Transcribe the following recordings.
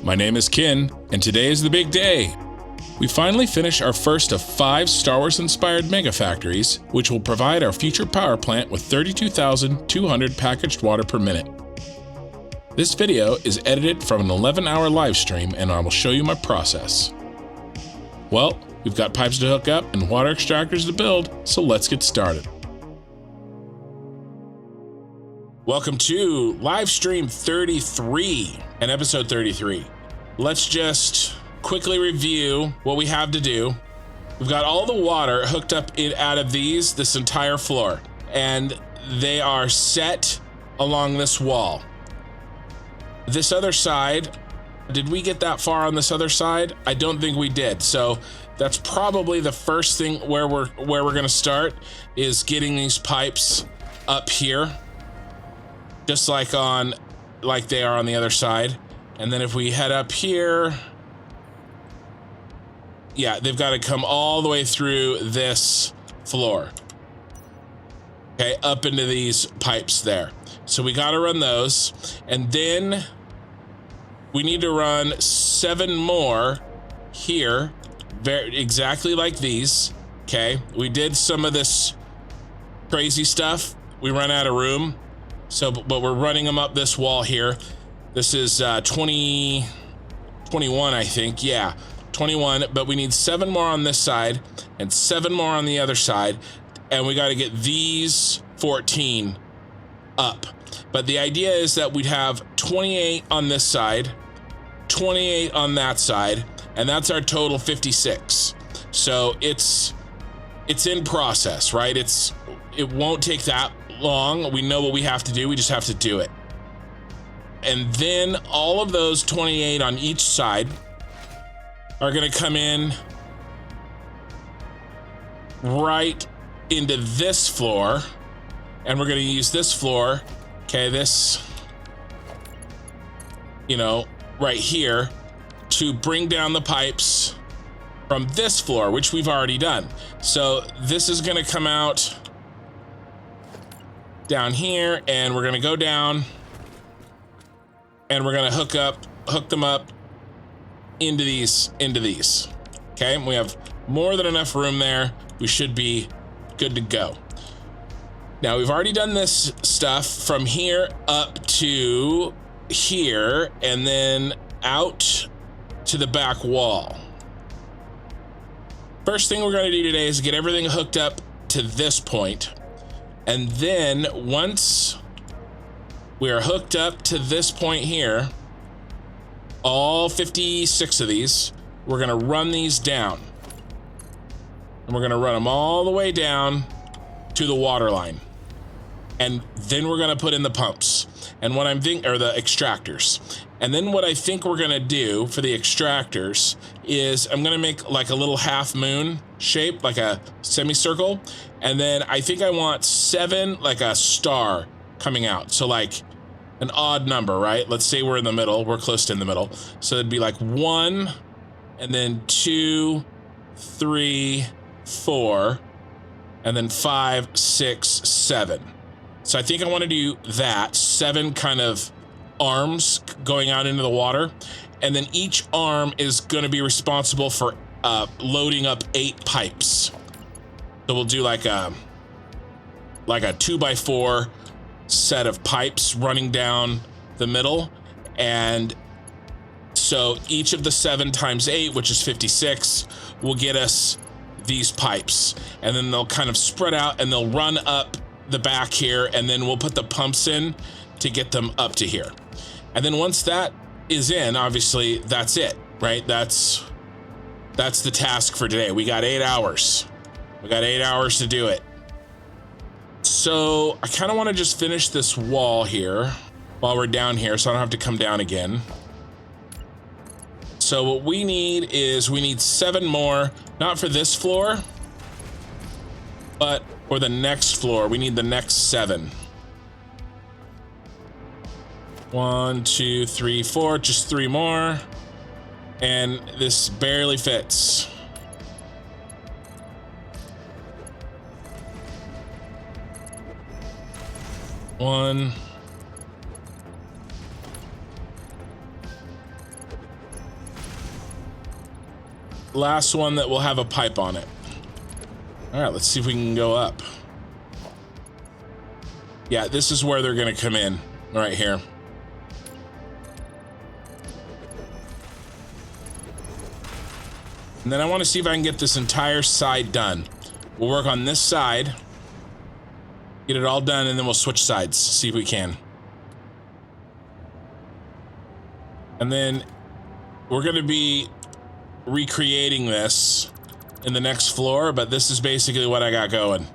My name is Ken, and today is the big day. We finally finished our first of 5 Star Wars inspired mega factories, which will provide our future power plant with 32,200 packaged water per minute. This video is edited from an 11-hour live stream, and I will show you my process. Well, we've got pipes to hook up and water extractors to build, so let's get started. Welcome to livestream 33 and episode 33. Let's just quickly review what we have to do. We've got all the water hooked up out of this entire floor, and they are set along this wall. This other side, did we get that far on this other side? I don't think we did. So that's probably the first thing where we're going to start, is getting these pipes up here, just like they are on the other side. And then if we head up here, yeah, they've got to come all the way through this floor. Okay, up into these pipes there. So we got to run those, and then we need to run 7 more here, exactly like these. Okay, we did some of this crazy stuff. We ran out of room. So, but we're running them up this wall here. This is 21, I think. Yeah, 21. But we need 7 more on this side and 7 more on the other side. And we got to get these 14 up. But the idea is that we'd have 28 on this side, 28 on that side, and that's our total 56. So it's in process, right? It won't take that long. We know what we have to do. We just have to do it. And then all of those 28 on each side are going to come in right into this floor, and we're going to use this floor, okay, this, right here, to bring down the pipes from this floor, which we've already done. So this is going to come out down here, and we're going to go down, and we're going to hook them up into these. Okay, we have more than enough room there. We should be good to go. Now, we've already done this stuff from here up to here, and then out to the back wall. First thing we're going to do today is get everything hooked up to this point. And then once we are hooked up to this point here, all 56 of these, we're going to run these down. And we're going to run them all the way down to the water line. And then we're going to put in the pumps. And what I'm thinking are the extractors. And then what I think we're going to do for the extractors is I'm going to make like a little half moon shape, like a semicircle. And then I think I want 7, like a star coming out. So like an odd number, right? Let's say we're in the middle. We're close to in the middle. So it'd be like 1, and then 2, 3, 4, and then 5, 6, 7. So I think I want to do that, 7 kind of arms going out into the water. And then each arm is going to be responsible for loading up 8 pipes. So we'll do like a 2x4 set of pipes running down the middle. And so each of the 7 times 8, which is 56, will get us these pipes. And then they'll kind of spread out and they'll run up the back here, and then we'll put the pumps in to get them up to here. And then once that is in, obviously that's it, right? That's the task for today. We got 8 hours. We got 8 hours to do it. So I kind of want to just finish this wall here while we're down here, so I don't have to come down again. So what we need is 7 more, not for this floor, but for the next floor. We need the next 7. 1, 2, 3, 4, just 3 more. And this barely fits. One, last one that will have a pipe on it. All right, let's see if we can go up. Yeah, this is where they're gonna come in, right here. And then I want to see if I can get this entire side done. We'll work on this side, get it all done, and then we'll switch sides, see if we can. And then we're going to be recreating this in the next floor, but this is basically what I got going.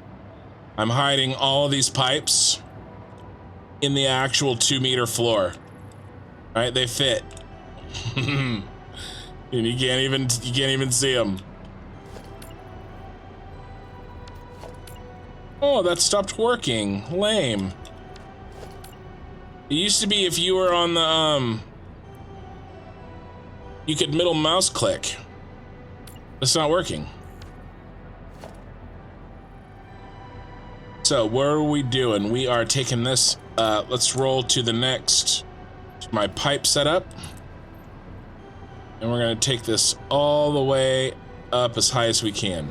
I'm hiding all of these pipes in the actual 2-meter floor. All right, they fit. And you can't even see them. Oh, that stopped working. Lame. It used to be if you were on the you could middle mouse click. It's not working. So what are we doing? We are taking this. Let's roll to the next. To my pipe setup. And we're going to take this all the way up as high as we can.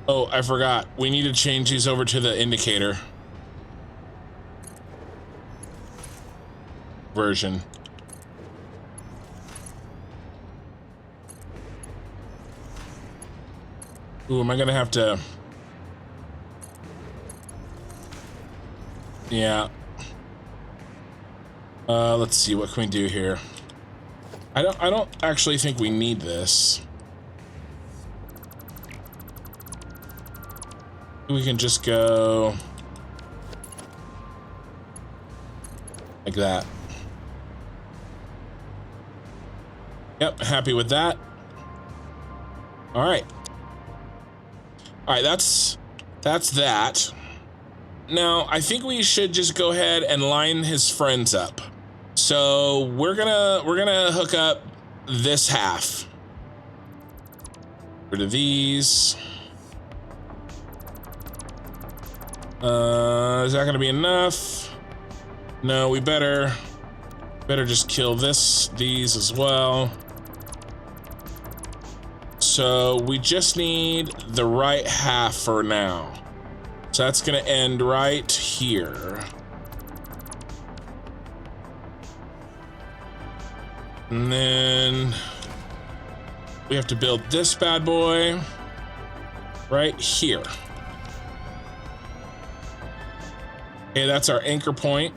Oh, I forgot. We need to change these over to the indicator version. Ooh, am I going to have to... Yeah. Let's see, what can we do here? I don't actually think we need this. We can just go like that. Yep, happy with that. All right. All right, that's that. Now, I think we should just go ahead and line his friends up. So we're gonna hook up this half. Rid of these. Is that gonna be enough? No, we better just kill these as well. So we just need the right half for now. So that's gonna end right here. And then we have to build this bad boy right here. Okay, that's our anchor point.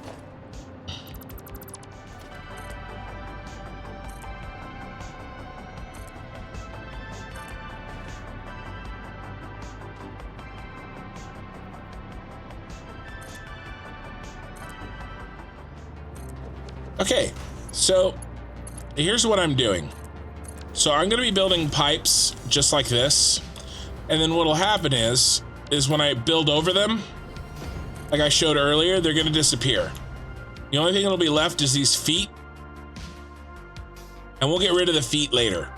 Okay, so here's what I'm doing. So I'm going to be building pipes just like this. And then what'll happen is when I build over them, like I showed earlier, they're going to disappear. The only thing that'll be left is these feet. And we'll get rid of the feet later.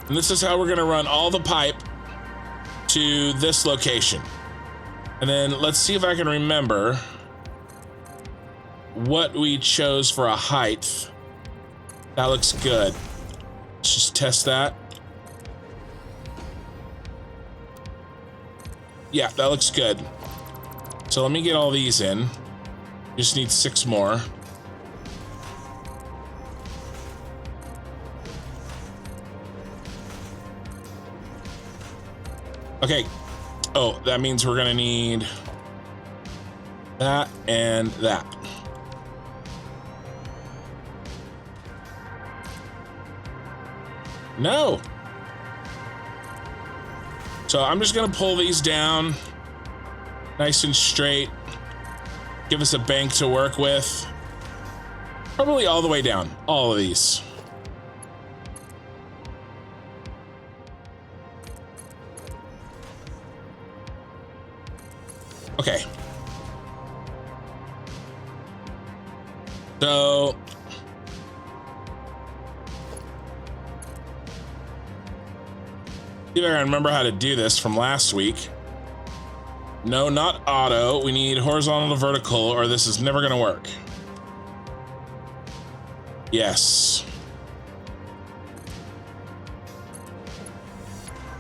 And this is how we're going to run all the pipe to this location. And then let's see if I can remember what we chose for a height. That looks good. Let's just test that. Yeah, that looks good. So let me get all these in. Just need 6 more. Okay. Oh, that means we're gonna need that and that. No. So I'm just gonna pull these down nice and straight. Give us a bank to work with. Probably all the way down, all of these. Okay. So see if I can remember how to do this from last week. No, not auto. We need horizontal to vertical, or this is never gonna work. Yes.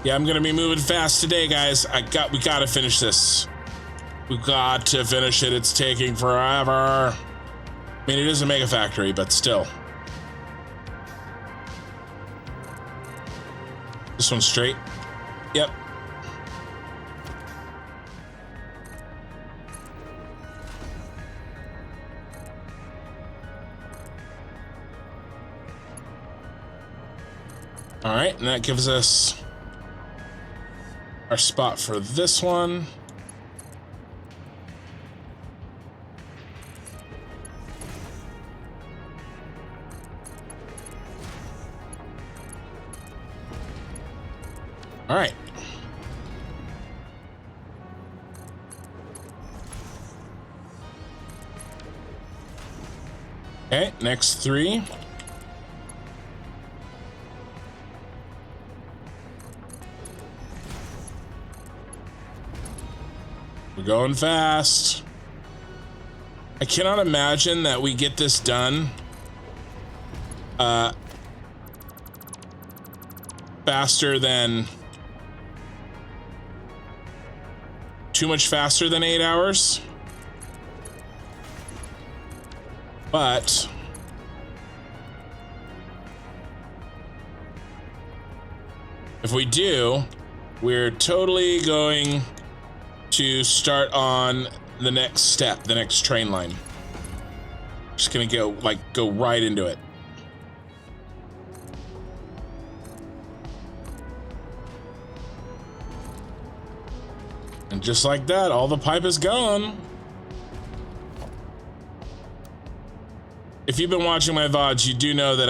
Yeah, I'm gonna be moving fast today, guys. We gotta finish this. We got to finish it. It's taking forever. I mean, it is a mega factory, but still. This one's straight. Yep. All right, and that gives us our spot for this one. All right. Okay, next three. We're going fast. I cannot imagine that we get this done faster than too much faster than 8 hours. But if we do, we're totally going to start on the next step, the next train line. Just gonna go right into it. And just like that, all the pipe is gone. If you've been watching my VODs, you do know that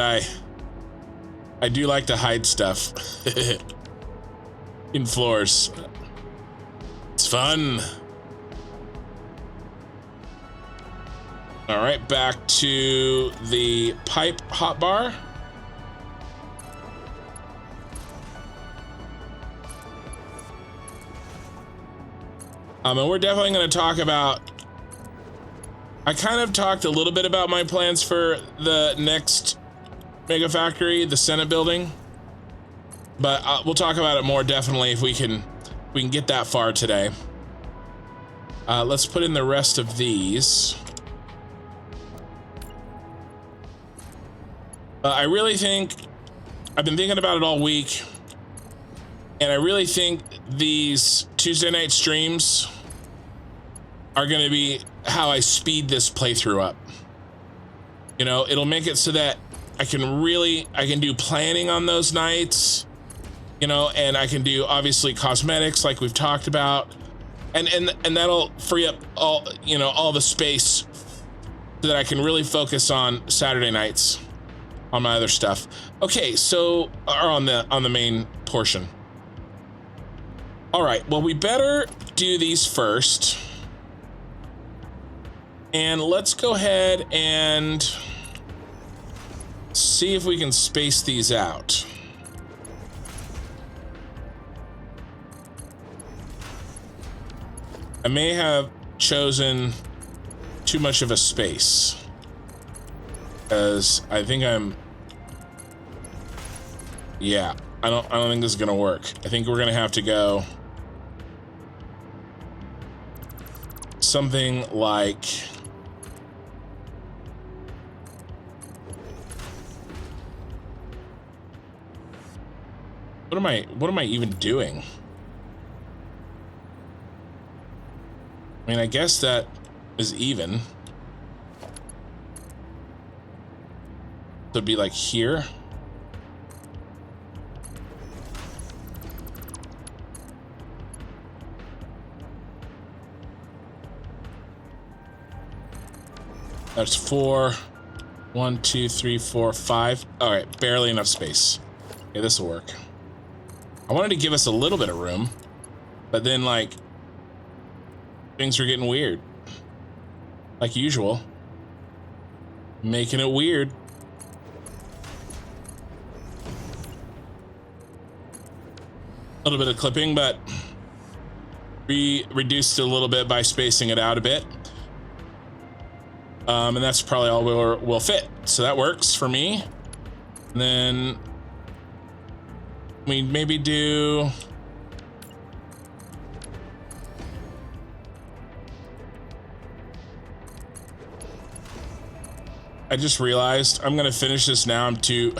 I do like to hide stuff in floors. It's fun. All right, back to the pipe hotbar. And we're definitely going to talk about, I kind of talked a little bit about my plans for the next mega factory, the Senate building, but we'll talk about it more definitely if we can get that far today. Let's put in the rest of these. I really think, I've been thinking about it all week, and I really think these Tuesday night streams are going to be how I speed this playthrough up. You know, it'll make it so that I can do planning on those nights, you know, and I can do obviously cosmetics like we've talked about, and that'll free up all the space so that I can really focus on Saturday nights on my other stuff. Okay, so on the main portion. All right, well, we better do these first. And let's go ahead and see if we can space these out. I may have chosen too much of a space, because I think I don't think this is gonna work. I think we're gonna have to go something like what am I even doing? I mean, I guess that is even. So it'd be like here. That's 4. 1, 2, 3, 4, 5. All right, barely enough space. Okay, this will work. I wanted to give us a little bit of room, but then like things are getting weird, like usual, making it weird. A little bit of clipping, but reduced it a little bit by spacing it out a bit. And that's probably all we'll fit. So that works for me. And then we maybe do... I just realized I'm gonna finish this now. I'm too...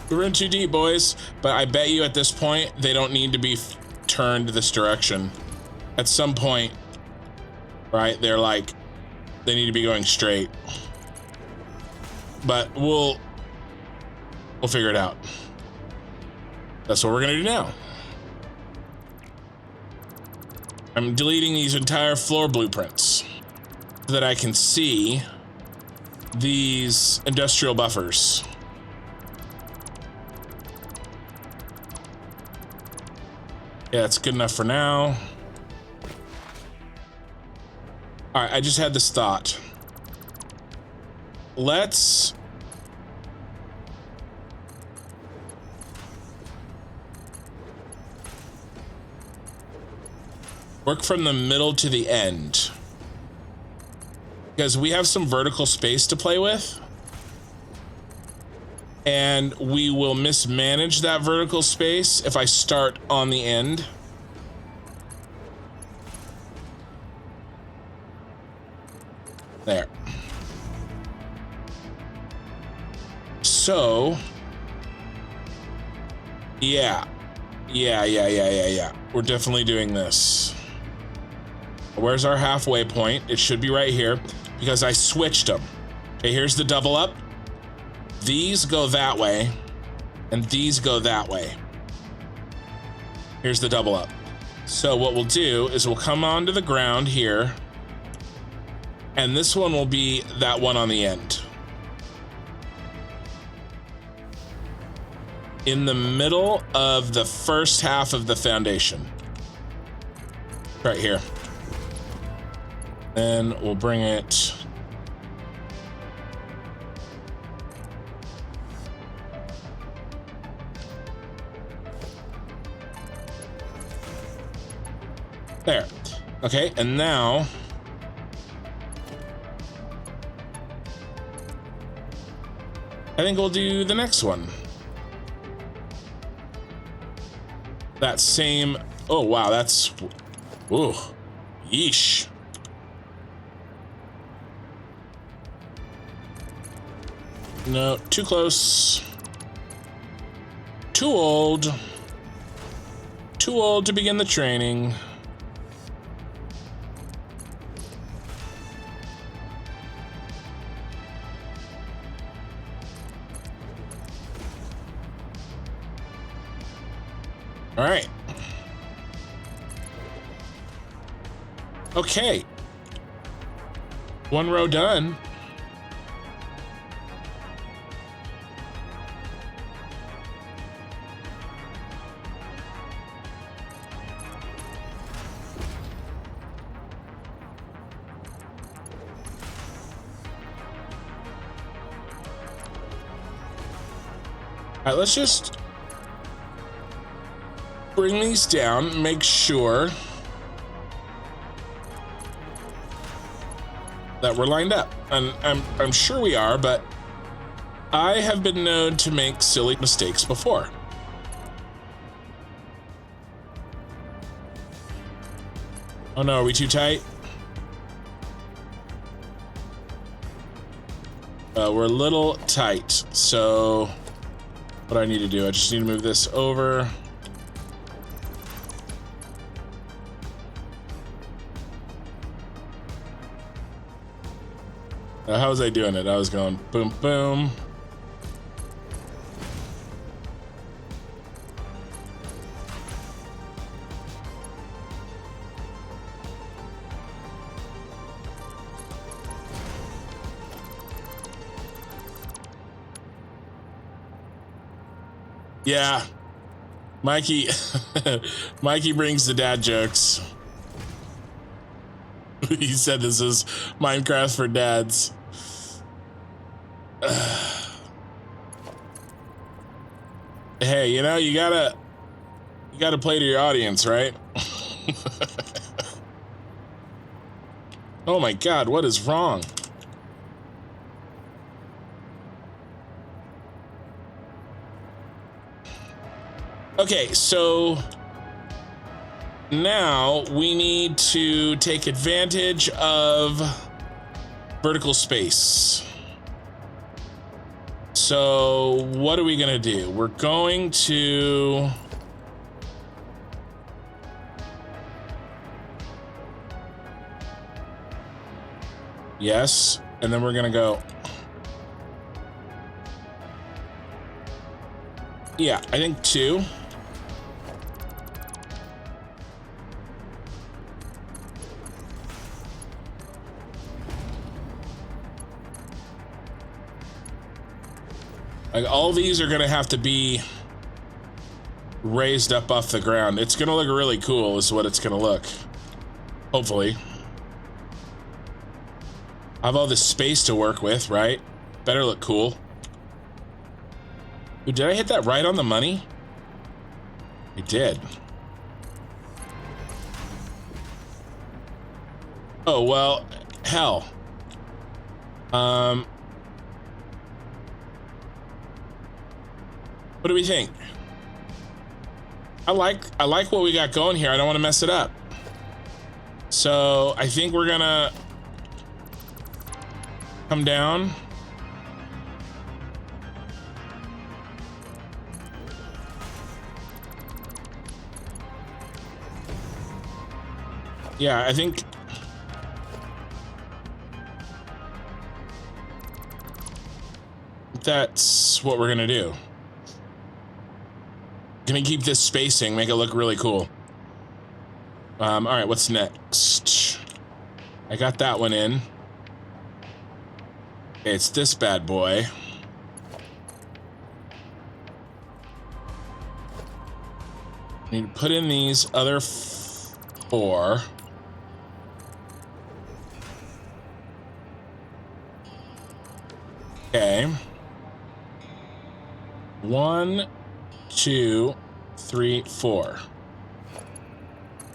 We're in too deep, boys. But I bet you at this point, they don't need to be turned this direction. At some point, right, they're like, they need to be going straight. But we'll figure it out. That's what we're gonna do now. I'm deleting these entire floor blueprints so that I can see these industrial buffers. Yeah, it's good enough for now. All right, I just had this thought. Let's work from the middle to the end, because we have some vertical space to play with, and we will mismanage that vertical space if I start on the end. There. So, yeah. We're definitely doing this. Where's our halfway point? It should be right here, because I switched them. Okay, here's the double up. These go that way, and these go that way. Here's the double up. So what we'll do is we'll come onto the ground here, and this one will be that one on the end. In the middle of the first half of the foundation. Right here. Then we'll bring it... There. Okay, and now... I think we'll do the next one. That same... Oh, wow, that's... Ooh. Yeesh. No, too close. Too old. Too old to begin the training. All right. Okay. One row done. All right, let's just bring these down, make sure that we're lined up. And I'm sure we are, but I have been known to make silly mistakes before. Oh no, are we too tight? We're a little tight, so what do I need to do? I just need to move this over. How was I doing it? I was going boom, boom. Yeah, Mikey, Mikey brings the dad jokes. He said this is Minecraft for dads. Hey, you know, you gotta play to your audience, right? Oh my God, what is wrong? Okay, so now we need to take advantage of vertical space. So what are we gonna do? We're going to... Yes, and then we're gonna go... Yeah, I think 2. Like, all these are gonna have to be raised up off the ground. It's gonna look really cool is what it's gonna look. Hopefully. I have all this space to work with, right? Better look cool. Ooh, did I hit that right on the money? I did. Oh, well, hell. What do we think? I like what we got going here. I don't want to mess it up. So I think we're gonna come down. Yeah, I think that's what we're gonna do. Gonna keep this spacing, make it look really cool. All right, what's next? I got that one in. It's this bad boy. Need to put in these other 4. Okay. 1, 2, 3, 4.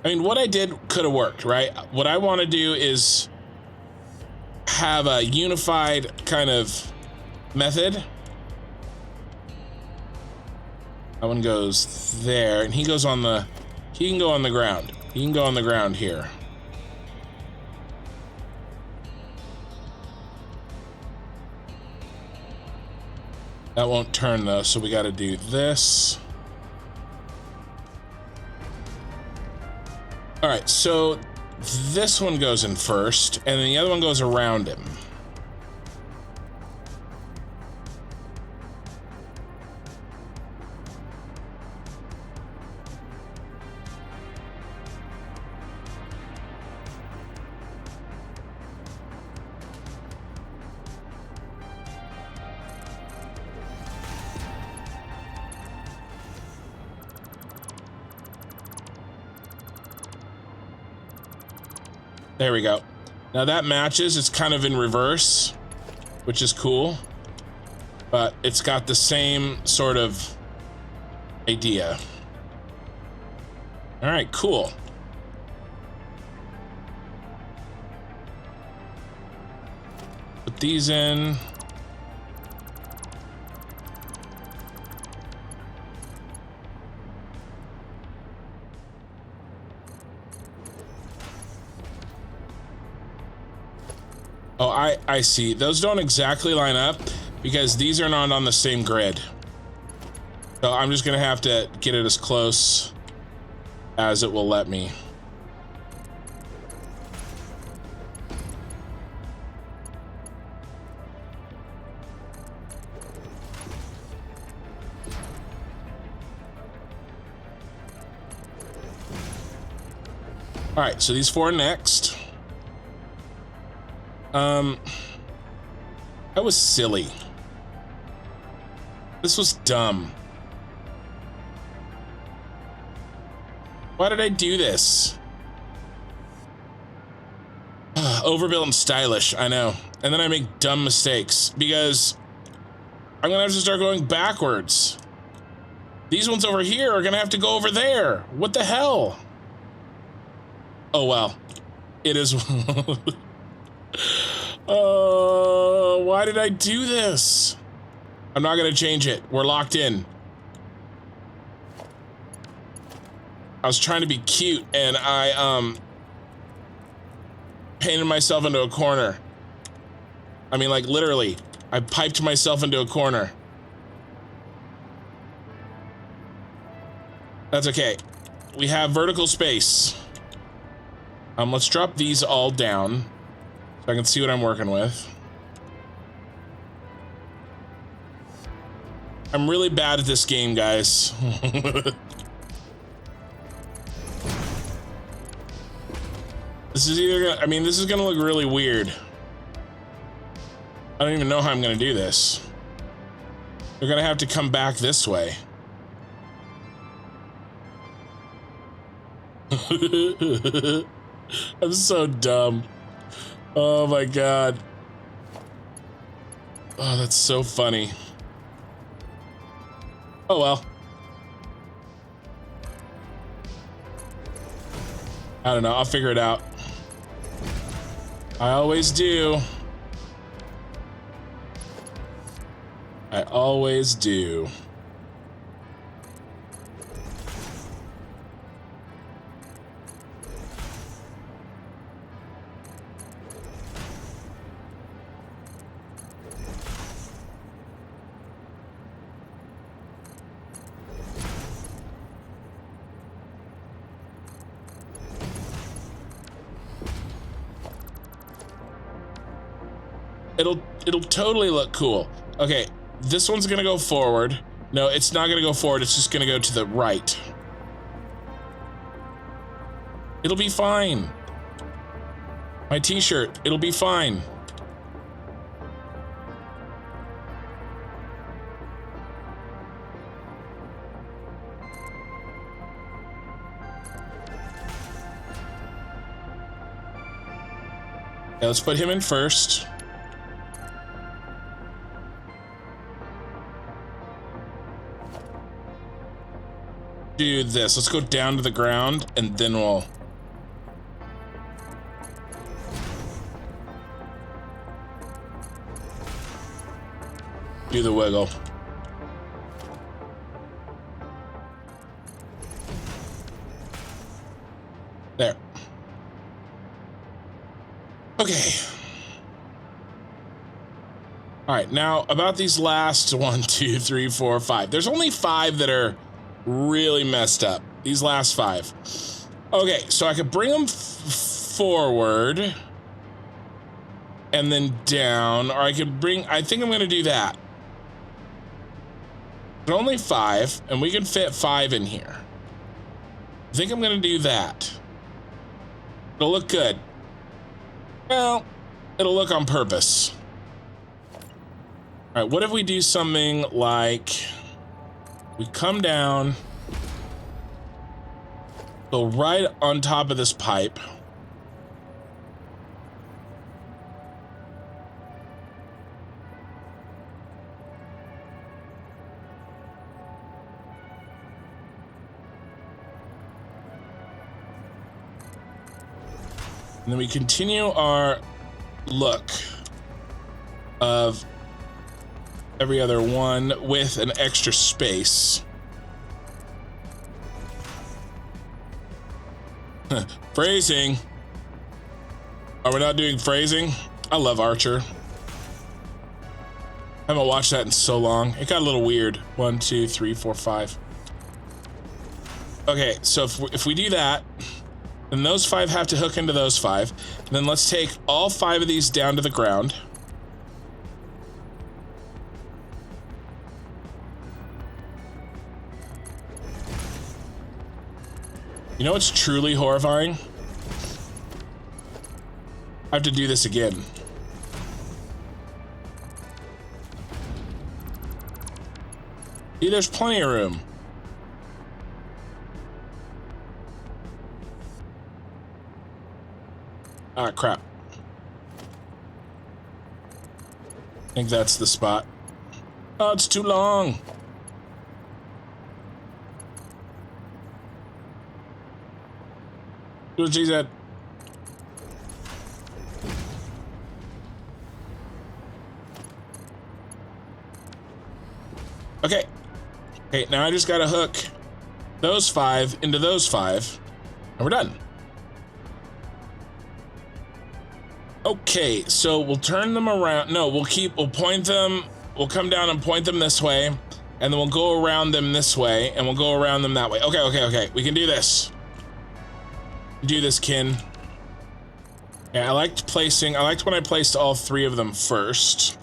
I mean, what I did could have worked, right? What I want to do is have a unified kind of method. That one goes there, and he goes on the... He can go on the ground. He can go on the ground here. That won't turn, though, so we got to do this. All right, so this one goes in first, and then the other one goes around him. There we go. Now that matches. It's kind of in reverse, which is cool, but it's got the same sort of idea. All right, cool. Put these in. Oh, I see. Those don't exactly line up because these are not on the same grid. So I'm just gonna have to get it as close as it will let me. All right, so these 4 next. That was silly. This was dumb. Why did I do this? Overbuilt and stylish, I know. And then I make dumb mistakes because I'm gonna have to start going backwards. These ones over here are gonna have to go over there. What the hell? Oh, well. It is... Oh, why did I do this? I'm not gonna change it. We're locked in. I was trying to be cute, and I, painted myself into a corner. I mean, like, literally. I piped myself into a corner. That's okay. We have vertical space. Let's drop these all down so I can see what I'm working with. I'm really bad at this game, guys. This is either gonna, I mean, this is gonna look really weird. I don't even know how I'm gonna do this. They're gonna have to come back this way. I'm so dumb. Oh my god. Oh, that's so funny. Oh well. I don't know, I'll figure it out. I always do. I always do. It'll totally look cool. Okay, this one's gonna go forward. No, it's not gonna go forward, it's just gonna go to the right. It'll be fine. My t-shirt, it'll be fine. Yeah, let's put him in first. Do this. Let's go down to the ground and then we'll do the wiggle. There. Okay. All right, now about these last 1, 2, 3, 4, 5. There's only 5 that are really messed up. These last 5. Okay, so I could bring them forward and then down, or I could bring, I think I'm gonna do that. There's only 5, and we can fit 5 in here. I think I'm gonna do that. It'll look good. Well, it'll look on purpose. All right, what if we do something like, we come down, go right on top of this pipe. And then we continue our look of every other one with an extra space. Phrasing. Are we not doing phrasing? I love Archer. I haven't watched that in so long. It got a little weird. 1, 2, 3, 4, 5. Okay, so if we do that, then those 5 have to hook into those 5. And then let's take all 5 of these down to the ground. You know what's truly horrifying? I have to do this again. See, there's plenty of room. Ah, crap. I think that's the spot. Oh, it's too long. Do what she said. Okay. Okay, now I just gotta hook those 5 into those 5, and we're done. Okay, so we'll turn them around. No, we'll point them, we'll come down and point them this way, and then we'll go around them this way, and we'll go around them that way. Okay. We can do this. Do this, kin. Yeah, I liked when I placed all 3 of them first.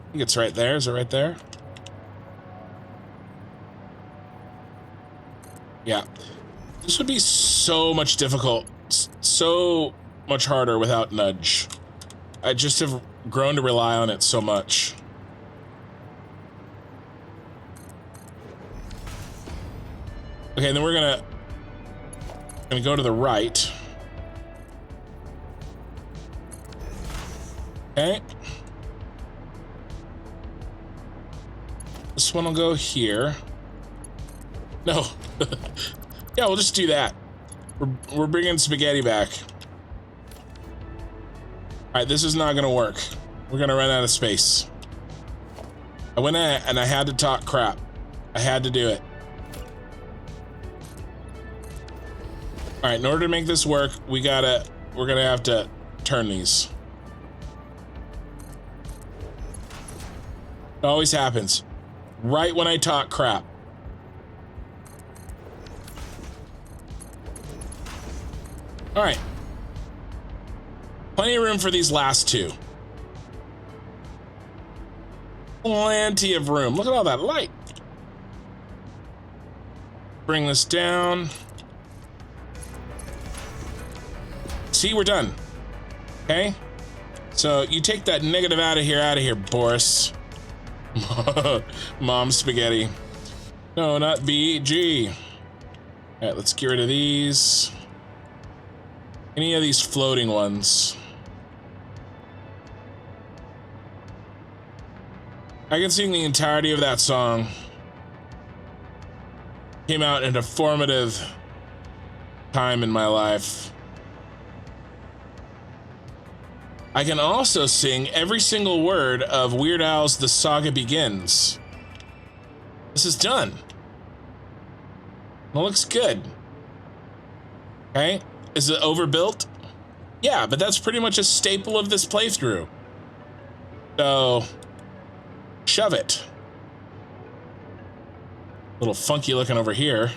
I think it's right there. Is it right there? Yeah. This would be so much difficult. So much harder without nudge. I just have grown to rely on it so much. Okay, and then we're gonna go to the right. Okay. This one will go here. No. Yeah, we'll just do that. We're bringing spaghetti back. All right, this is not gonna work. We're gonna run out of space. I went in and I had to talk crap. I had to do it. All right, in order to make this work, we're gonna have to turn these. It always happens. Right when I talk crap. All right. Plenty of room for these last 2. Plenty of room. Look at all that light. Bring this down. See, we're done. Okay? So you take that negative out of here, Boris. Mom spaghetti. No, not BG. All right, let's get rid of these. Any of these floating ones. I can sing the entirety of that song. Came out in a formative time in my life. I can also sing every single word of Weird Al's The Saga Begins. This is done. It looks good. Okay, is it overbuilt? Yeah, but that's pretty much a staple of this playthrough. So, shove it. A little funky looking over here.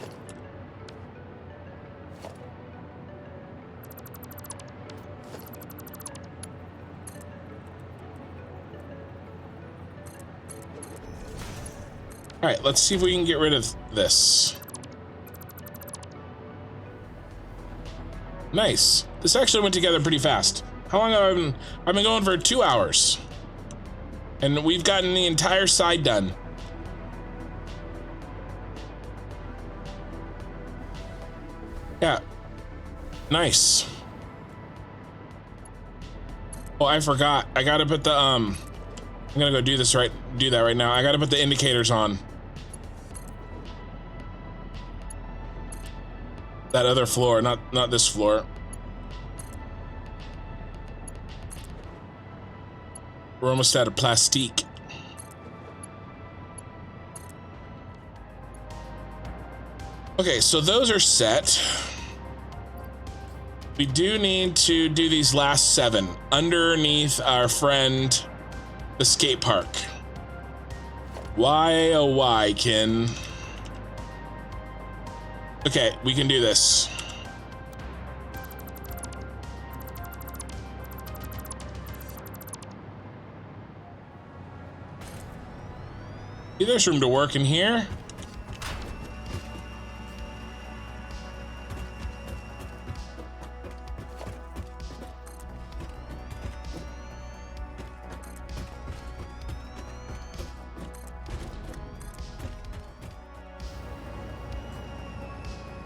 All right, let's see if we can get rid of this. Nice. This actually went together pretty fast. How long have I been? I've been going for 2 hours. And we've gotten the entire side done. Yeah. Nice. Oh, I forgot. I gotta put the, I'm gonna go do that right now. I gotta put the indicators on. That other floor, not this floor. We're almost out of plastique. Okay, so those are set. We do need to do these last 7 underneath our friend, the skate park. Why, oh why, Kin? Okay, we can do this. See, there's room to work in here.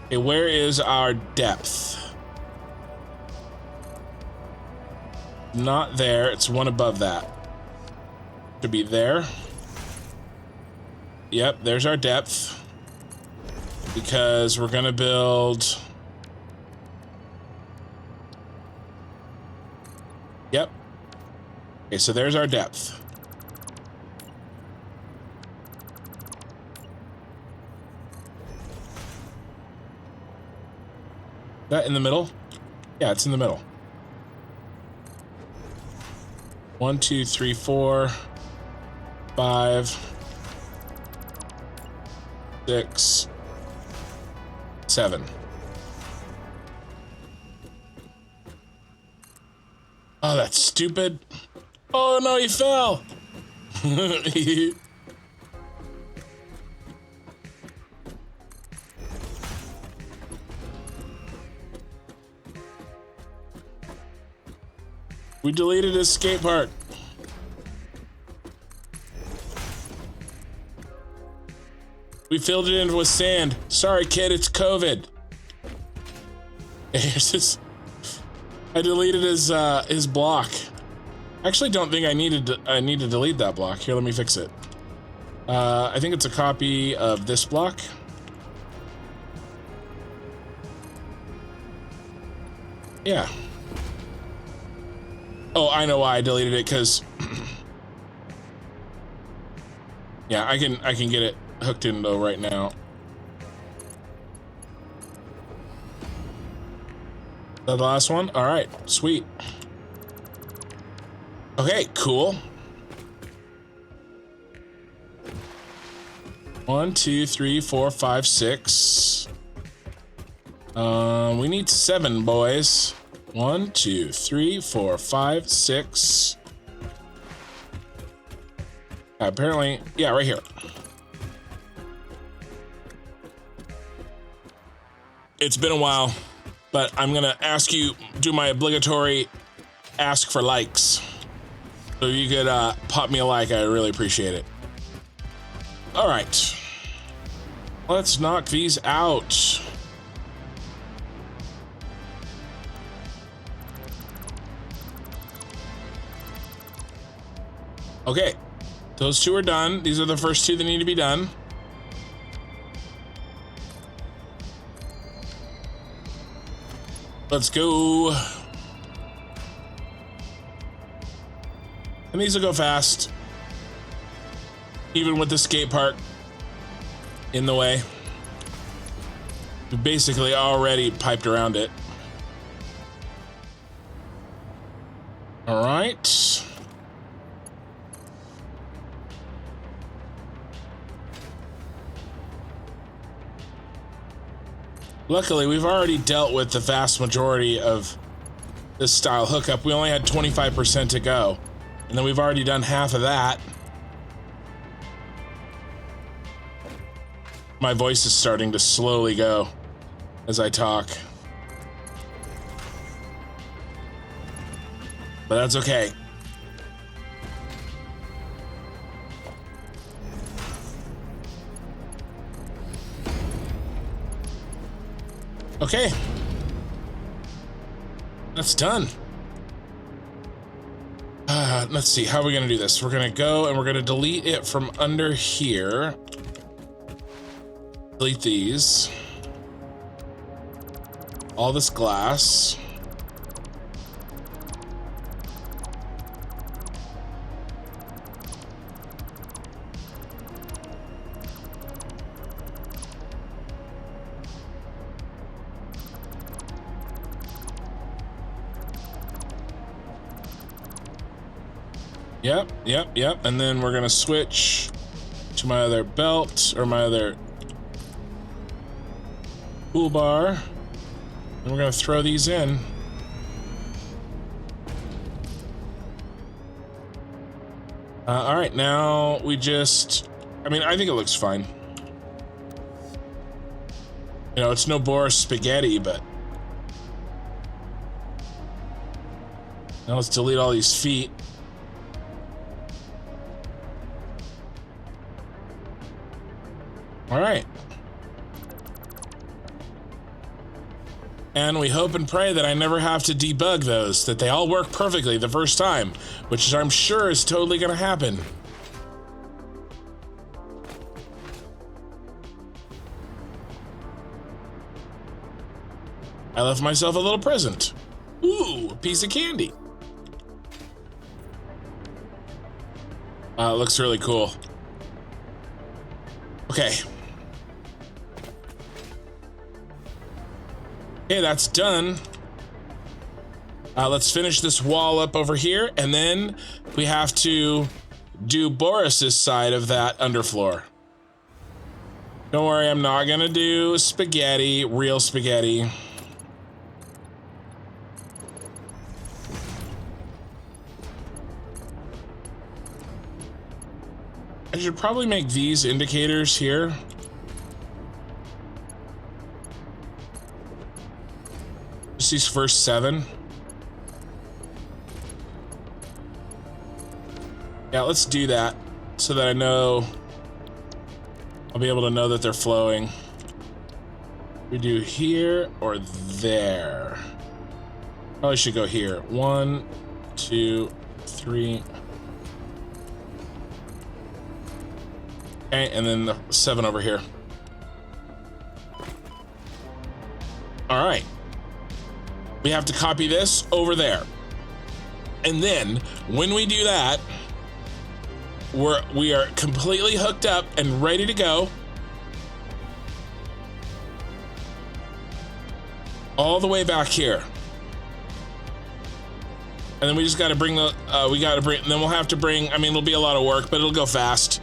Okay, where is our depth? Not there, it's one above that. Should be there. Yep, there's our depth. Because we're gonna build... Yep. Okay, so there's our depth. That in the middle? Yeah, it's in the middle. 1, 2, 3, 4, 5, 6, 7. Oh, that's stupid. Oh no, he fell. We deleted his skate park. We filled it in with sand. Sorry, kid, it's COVID. Here's his. I deleted his block. I actually don't think I need to delete that block. Here, let me fix it. I think it's a copy of this block. Yeah. Oh, I know why I deleted it, because yeah, I can get it hooked in though right now. Is that the last one? All right, sweet. Okay, cool. 1, 2, 3, 4, 5, 6. We need 7, boys. 1, 2, 3, 4, 5, 6. Apparently, yeah, right here. It's been a while, but I'm gonna ask you, do my obligatory ask for likes. So if you could pop me a like, I really appreciate it. All right, let's knock these out. Okay, those 2 are done. These are the first 2 that need to be done. Let's go. And these will go fast, even with the skate park in the way. We basically already piped around it. All right. Luckily, we've already dealt with the vast majority of this style hookup. We only had 25% to go, and then we've already done half of that. My voice is starting to slowly go as I talk, but that's okay. Okay, that's done. Let's see, how are we gonna do this? We're gonna go and we're gonna delete it from under here. Delete these. All this glass. Yep. And then we're gonna switch to my other belt, or my other toolbar, and we're gonna throw these in. All right, now we just, I mean, I think it looks fine. You know, it's no Boris spaghetti, but now let's delete all these feet. All right. And we hope and pray that I never have to debug those, that they all work perfectly the first time, which I'm sure is totally gonna happen. I left myself a little present. Ooh, a piece of candy. It looks really cool. Okay. Okay, that's done. Let's finish this wall up over here, and then we have to do Boris's side of that underfloor. Don't worry, I'm not gonna do spaghetti, real spaghetti. I should probably make these indicators here. Just these first 7. Yeah, let's do that so that I know I'll be able to know that they're flowing. We do here or there. Probably should go here. 1, 2, 3. Okay, and then the 7 over here. All right. We have to copy this over there. And then when we do that, we are completely hooked up and ready to go. All the way back here. And then we just got to bring the, then we'll have to bring, I mean, it'll be a lot of work, but it'll go fast.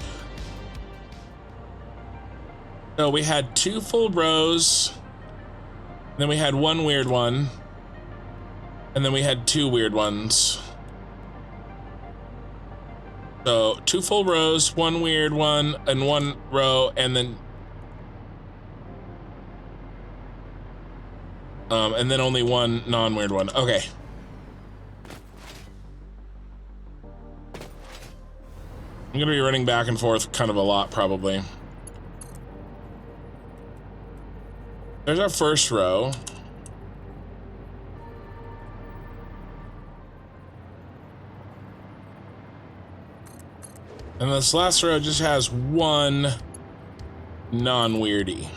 So we had 2 full rows. Then we had 1 weird one. And then we had 2 weird ones. So 2 full rows, 1 weird one, and 1 row, and then only 1 non-weird one. Okay. I'm gonna be running back and forth kind of a lot, probably. There's our first row. And this last row just has 1 non-weirdy.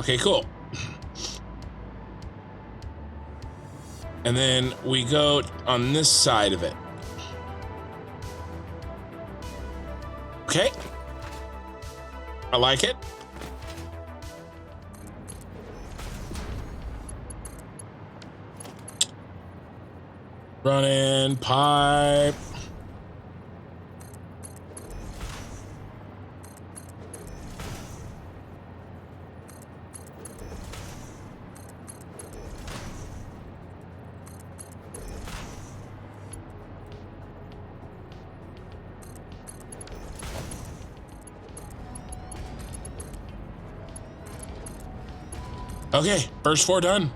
Okay, cool. And then we go on this side of it. Okay. I like it. Running pipe. Okay, first 4 done.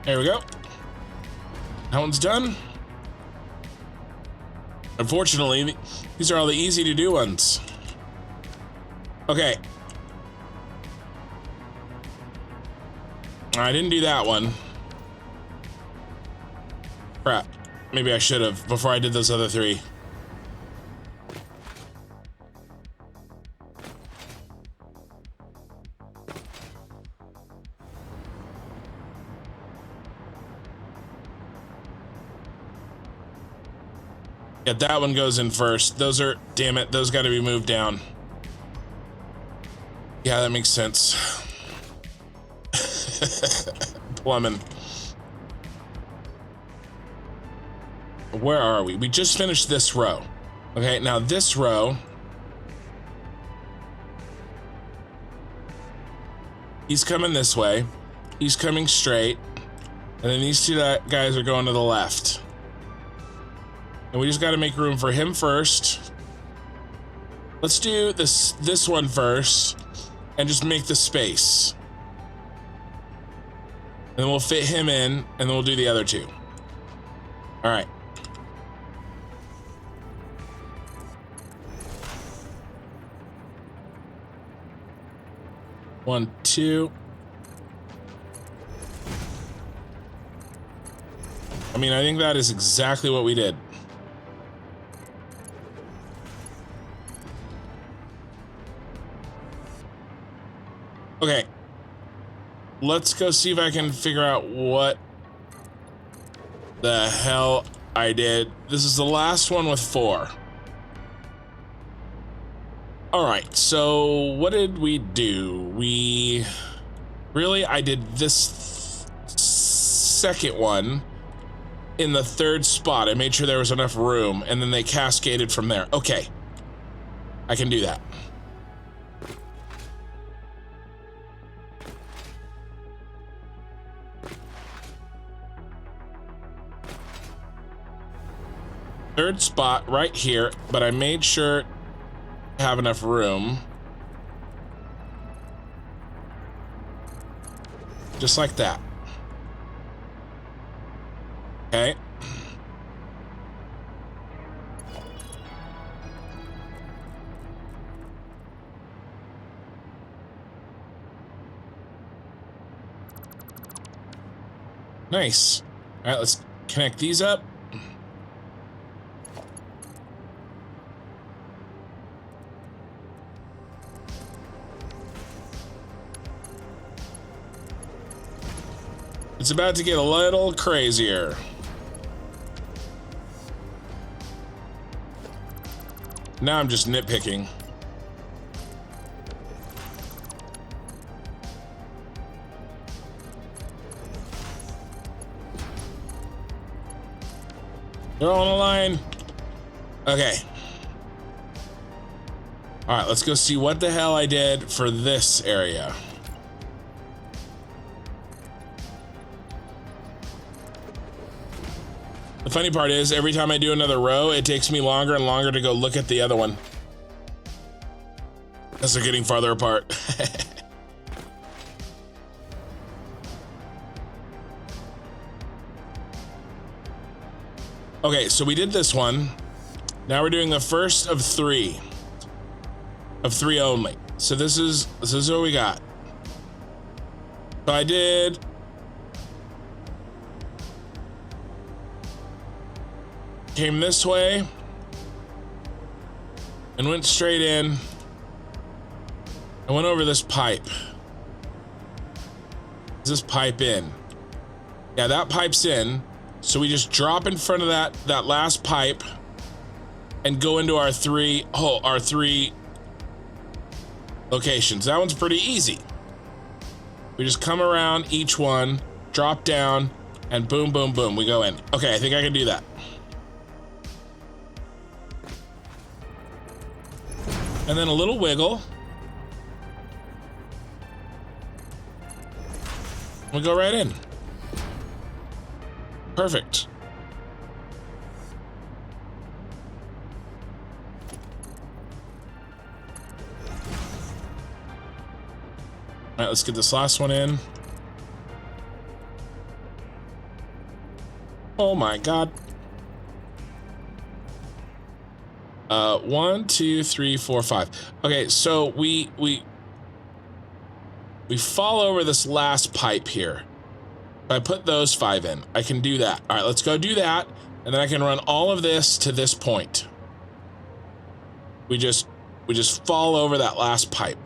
There we go. That one's done. Unfortunately, these are all the easy to do ones. Okay. I didn't do that one. Crap. Maybe I should have before I did those other 3. Yeah, that one goes in first. Those are, damn it, those got to be moved down. Yeah, that makes sense. Plumbing. Where are we? We just finished this row. Okay, now this row. He's coming this way. He's coming straight. And then these 2 guys are going to the left. And we just got to make room for him first. Let's do this one first and just make the space. And then we'll fit him in and then we'll do the other 2. All right. One, 2. I mean, I think that is exactly what we did. Okay. Let's go see if I can figure out what the hell I did. This is the last one with 4. All right, so what did we do? I did this second one in the 3rd spot. I made sure there was enough room, and then they cascaded from there. Okay, I can do that. Third spot right here, but I made sure to have enough room. Just like that. Okay. Nice. All right, let's connect these up. It's about to get a little crazier. Now I'm just nitpicking. They're on a line. Okay. All right, let's go see what the hell I did for this area. The funny part is, every time I do another row, it takes me longer and longer to go look at the other one, as they're getting farther apart. Okay, so we did this one. Now we're doing the first of 3. Of 3 only. So this is what we got. So I did came this way and went straight in. I went over this pipe. Is this pipe in? Yeah, that pipe's in. So we just drop in front of that last pipe and go into our 3 locations. That one's pretty easy. We just come around each one, drop down, and boom, boom, boom, we go in. Okay, I think I can do that. And then a little wiggle. We go right in. Perfect. All right, let's get this last one in. Oh my God. 1, 2, 3, 4, 5. Okay, so we fall over this last pipe here. If I put those 5 in, I can do that. All right, let's go do that, and then I can run all of this to this point. We just fall over that last pipe.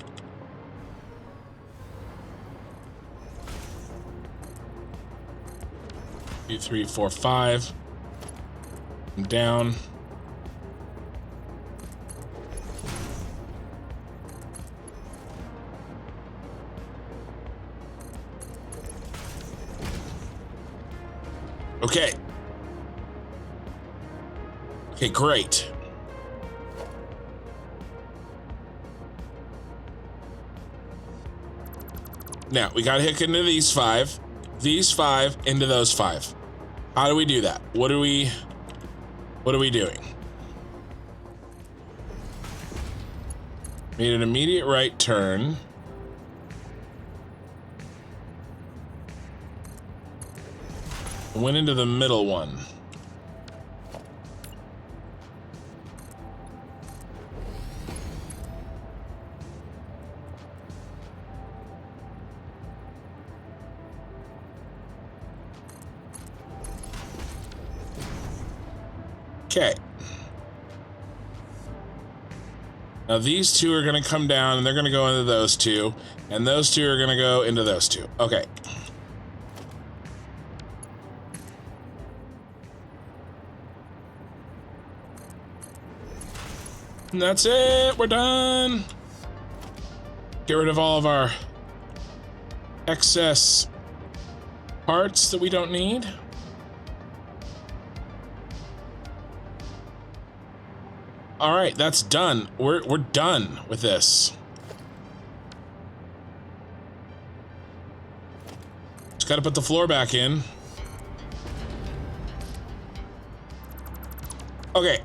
2, 3, 4, 5. And down. Okay. Okay, great. Now, we gotta hook into these 5 into those 5. How do we do that? What are we doing? Made an immediate right turn. Went into the middle one. Okay. Now these two are going to come down and they're going to go into those two, and those two are going to go into those two. Okay. And that's it. We're done. Get rid of all of our excess parts that we don't need. All right, that's done. We're done with this. Just got to put the floor back in. Okay.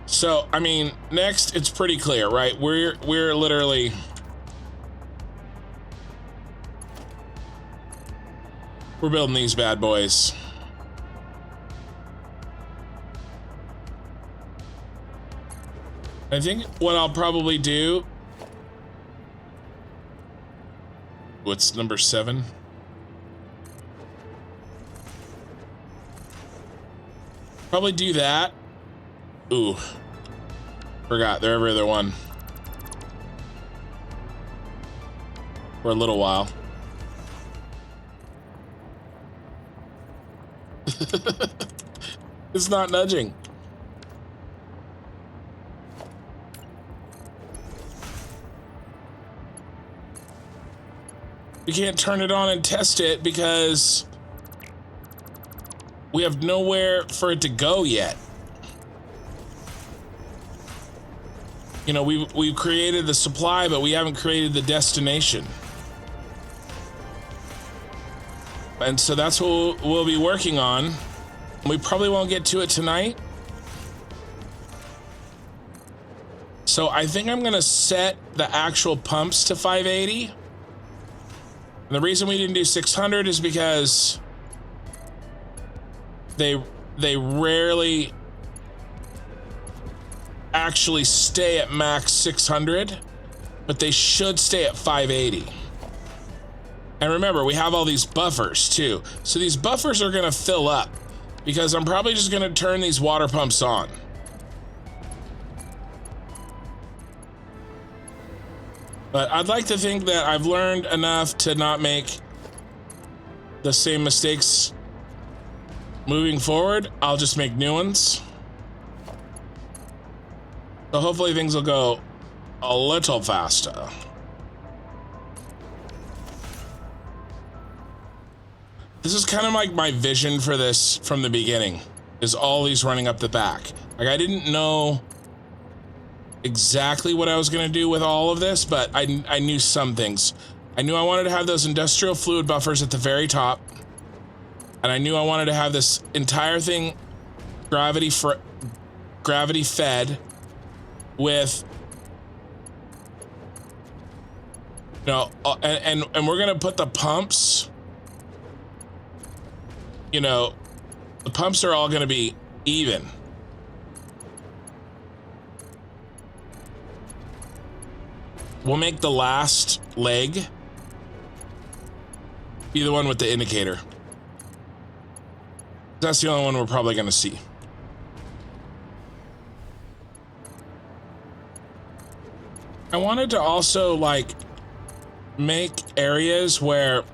So, I mean, next it's pretty clear, right? We're literally building these bad boys. I think what I'll probably do, what's number 7? Probably do that. Ooh, forgot they're every other one for a little while. It's not nudging. We can't turn it on and test it because we have nowhere for it to go yet. You know, we've created the supply, but we haven't created the destination. And so that's what we'll be working on. We probably won't get to it tonight. So I think I'm gonna set the actual pumps to 580. And the reason we didn't do 600 is because they rarely actually stay at max 600, but they should stay at 580. And remember, we have all these buffers too. So these buffers are gonna fill up because I'm probably just gonna turn these water pumps on. But I'd like to think that I've learned enough to not make the same mistakes moving forward. I'll just make new ones. So hopefully things will go a little faster. This is kind of like my vision for this from the beginning, is all these running up the back. Like, I didn't know exactly what I was going to do with all of this, but I knew some things. I knew I wanted to have those industrial fluid buffers at the very top, and I knew I wanted to have this entire thing gravity fed with, you know, and we're going to put the pumps, you know, the pumps are all going to be even. We'll make the last leg be the one with the indicator. That's the only one we're probably going to see. I wanted to also, like, make areas where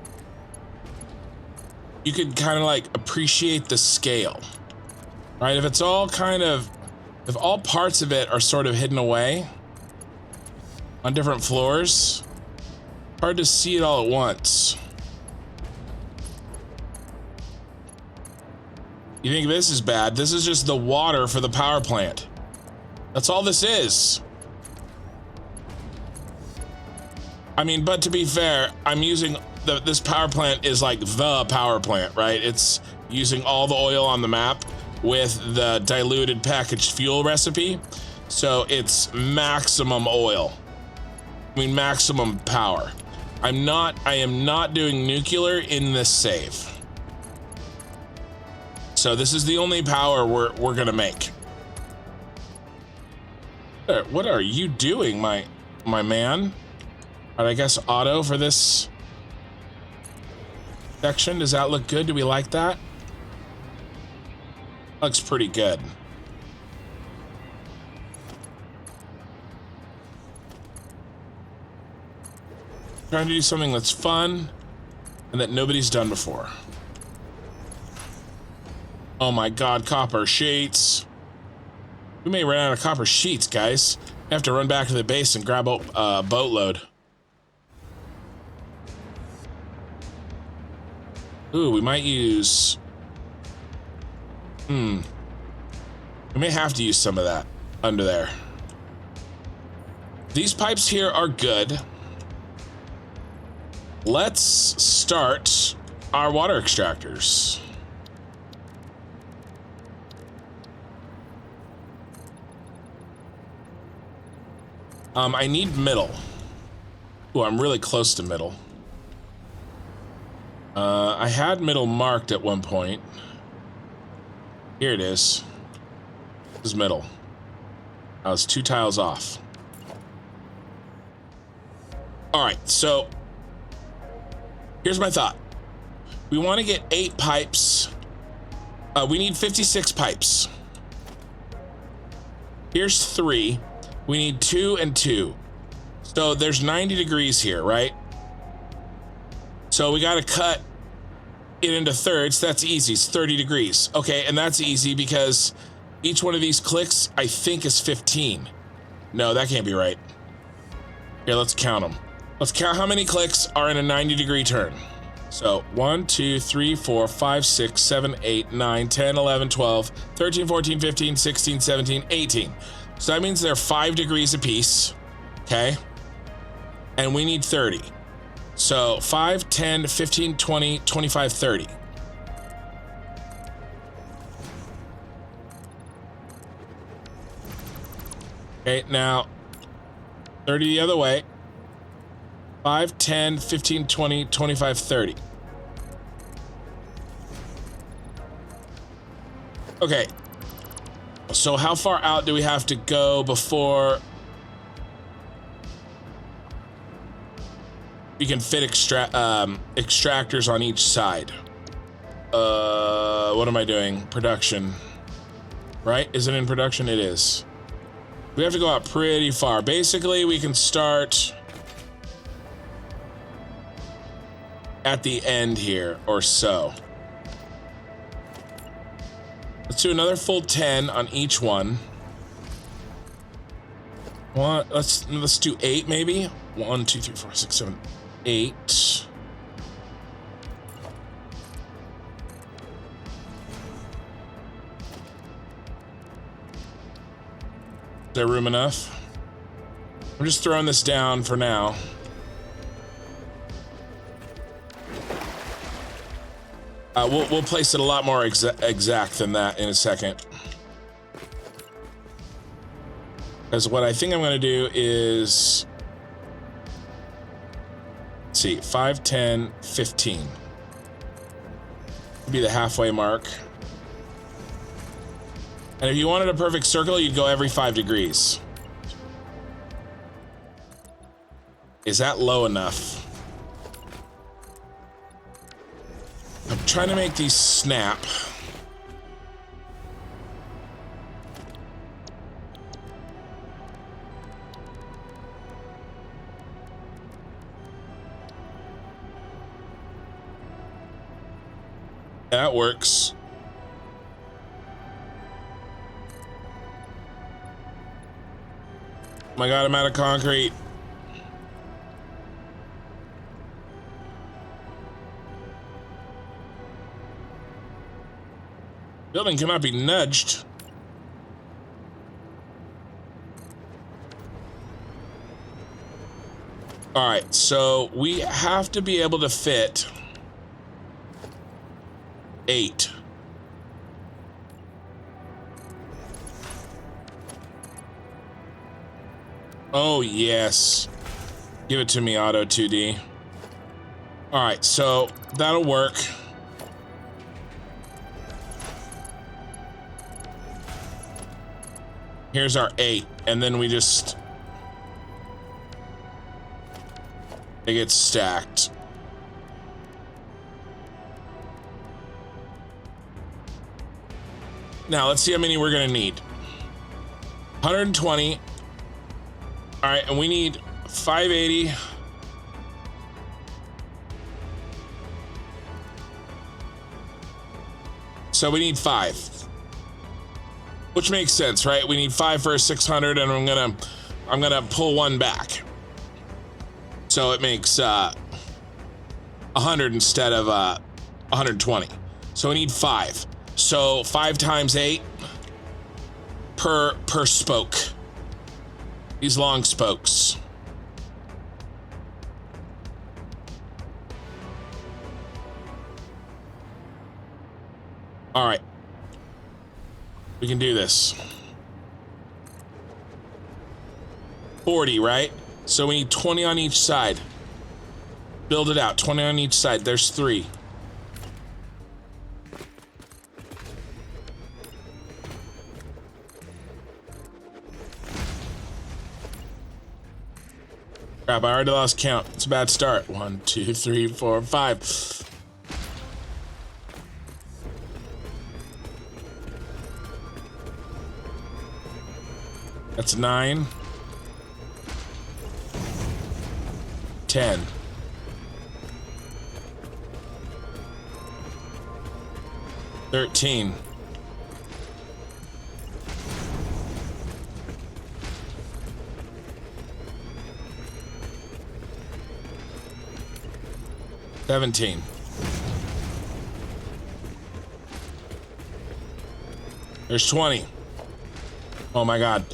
you could kind of like appreciate the scale, right? If it's all kind of, if all parts of it are sort of hidden away on different floors, hard to see it all at once. You think this is bad? This is just the water for the power plant. That's all this is. I mean, but to be fair, I'm using this power plant is like the power plant, right? It's using all the oil on the map with the diluted packaged fuel recipe. So it's maximum oil. I mean, maximum power. I am not doing nuclear in this save. So this is the only power we're gonna make. What are you doing, my man? All right, I guess auto for this section. Does that look good? Do we like that? Looks pretty good. Trying to do something that's fun and that nobody's done before. Oh my God, copper sheets. We may run out of copper sheets, guys. I have to run back to the base and grab a boatload. Ooh, we might use... We may have to use some of that under there. These pipes here are good. Let's start our water extractors. I need middle. Ooh, I'm really close to middle. I had middle marked at one point. Here it is. This is middle. I was 2 tiles off. All right, so here's my thought. We want to get 8 pipes. We need 56 pipes. Here's 3. We need 2 and 2. So there's 90 degrees here, right? So we got to cut it into thirds. That's easy. It's 30 degrees. Okay, and that's easy because each one of these clicks, I think, is 15. No, that can't be right. Here, let's count them. Let's count how many clicks are in a 90-degree turn. So 1, 2, 3, 4, 5, 6, 7, 8, 9, 10, 11, 12, 13, 14, 15, 16, 17, 18. So that means they're 5 degrees apiece, okay? And we need 30. So 5, 10, 15, 20, 25, 30. Okay, now 30 the other way. 5, 10, 15, 20, 25, 30. Okay. So how far out do we have to go before we can fit extractors on each side? What am I doing? Production. Right? Is it in production? It is. We have to go out pretty far. Basically, we can start at the end here or so. Let's do another full 10 on each one. Let's do 8 maybe. 1, 2, 3, 4, 6, 7, 8. Is there room enough? I'm just throwing this down for now. We'll place it a lot more exact than that in a second. Because what I think I'm going to do is... Let's see, 5, 10, 15. Would be the halfway mark. And if you wanted a perfect circle, you'd go every 5 degrees. Is that low enough? I'm trying to make these snap. That works. Oh my God, I'm out of concrete. Building cannot be nudged. All right, so we have to be able to fit 8. Oh, yes. Give it to me, Auto 2D. All right, so that'll work. Here's our 8, and then we just... It gets stacked. Now, let's see how many we're gonna need. 120. All right, and we need 580, So we need 5. Which makes sense, right? We need 5 for a 600, and I'm gonna pull 1 back. So it makes 100 instead of 120. So we need 5. So 5 times 8 per spoke. These long spokes. All right. We can do this. 40, right? So we need 20 on each side. Build it out. 20 on each side. There's 3. Crap, I already lost count. It's a bad start. 1, 2, 3, 4, 5. That's 9. 10. 13. 17. There's 20. Oh my God.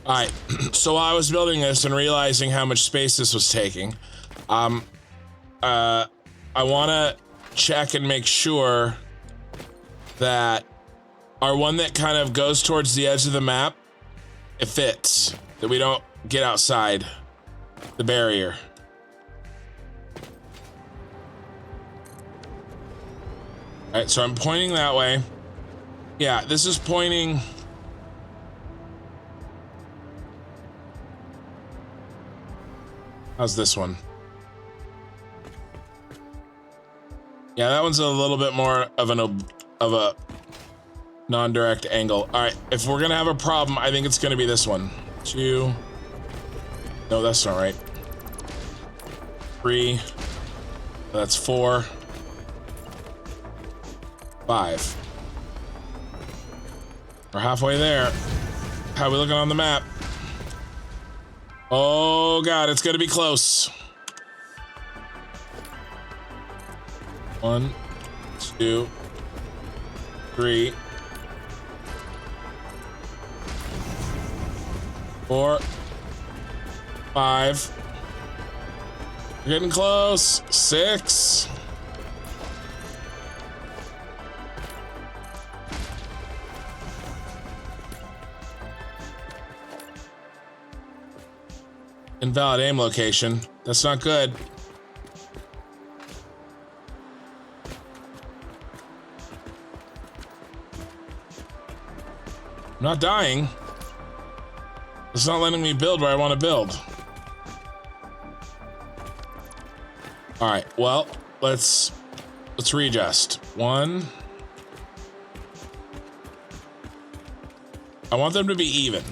All right. So while I was building this and realizing how much space this was taking, I want to check and make sure that our one that kind of goes towards the edge of the map, it fits, that we don't get outside the barrier. All right, so I'm pointing that way. Yeah, this is pointing. How's this one? Yeah, that one's a little bit more of a non-direct angle. All right, if we're gonna have a problem, I think it's gonna be this one. 2. No, that's not right. 3. That's 4. 5. We're halfway there. How are we looking on the map? Oh God, it's gonna be close. 1, 2, 3, 4, 5. We're getting close. 6. Invalid aim location. That's not good. I'm not dying. It's not letting me build where I want to build. All right, well, let's readjust. 1. I want them to be even.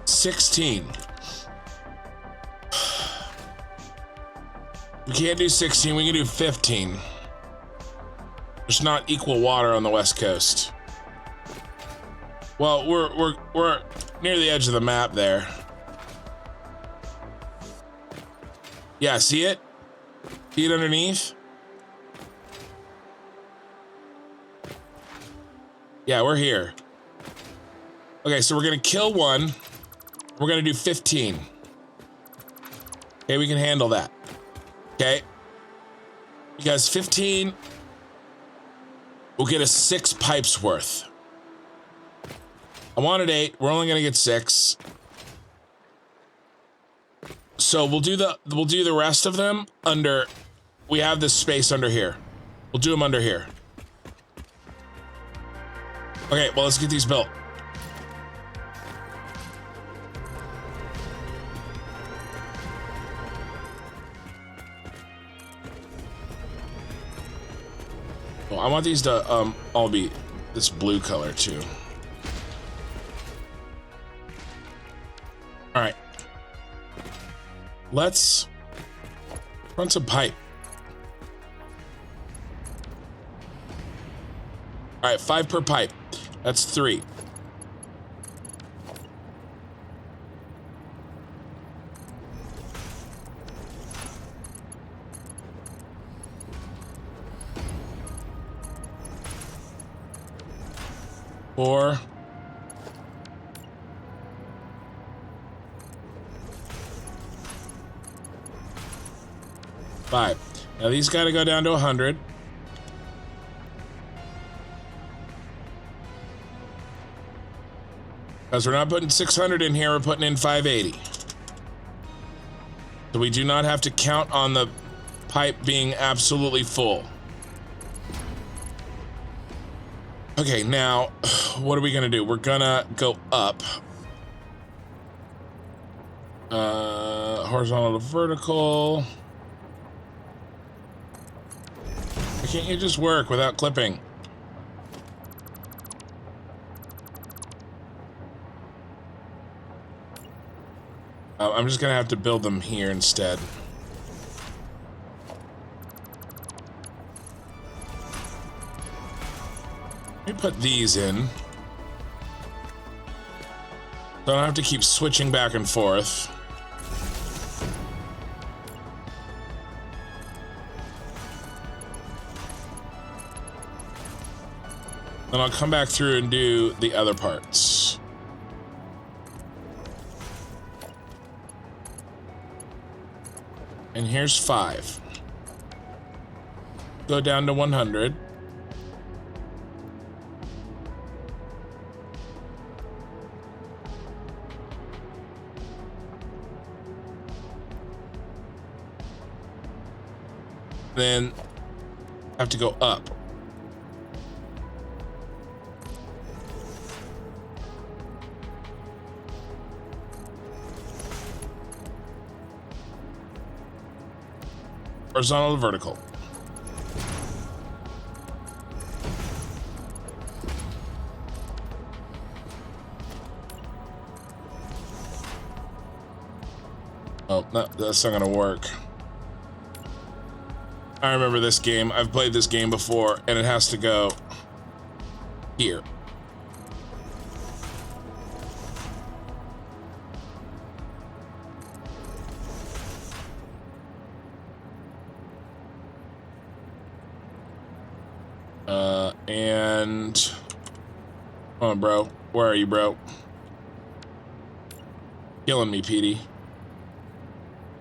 16. We can't do 16, we can do 15. There's not equal water on the West Coast. Well, we're near the edge of the map there. Yeah, see it? See it underneath? Yeah, we're here. Okay, so we're gonna kill 1. We're gonna do 15. Okay, we can handle that. Okay. Because 15 will get us 6 pipes worth. I wanted 8. We're only gonna get 6. So we'll do the rest of them under. We have this space under here. We'll do them under here. Okay, well, let's get these built. Well, I want these to all be this blue color too. All right. Let's run some pipe. All right, 5 per pipe. That's 3. Four. Five. Now these got to go down to 100. Because we're not putting 600 in here, we're putting in 580. So we do not have to count on the pipe being absolutely full. Okay, now, what are we gonna do? We're gonna go up. Horizontal to vertical. Why can't you just work without clipping? I'm just gonna have to build them here instead. Let me put these in. So I don't have to keep switching back and forth. Then I'll come back through and do the other parts. And here's 5. Go down to 100. Then have to go up. Horizontal to vertical. Oh, no, that's not gonna work. I remember this game. I've played this game before, and it has to go here. And come on, bro. Where are you, bro? Killing me, Petey.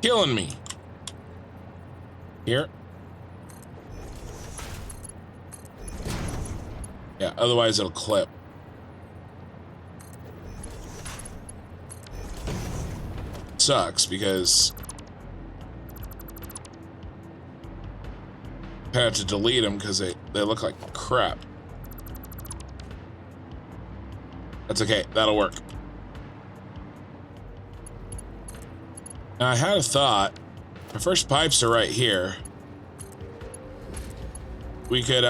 Killing me. Here. Yeah, otherwise it'll clip. Sucks because I had to delete them because they look like crap. That's okay, that'll work. Now I had a thought. My first pipes are right here. We could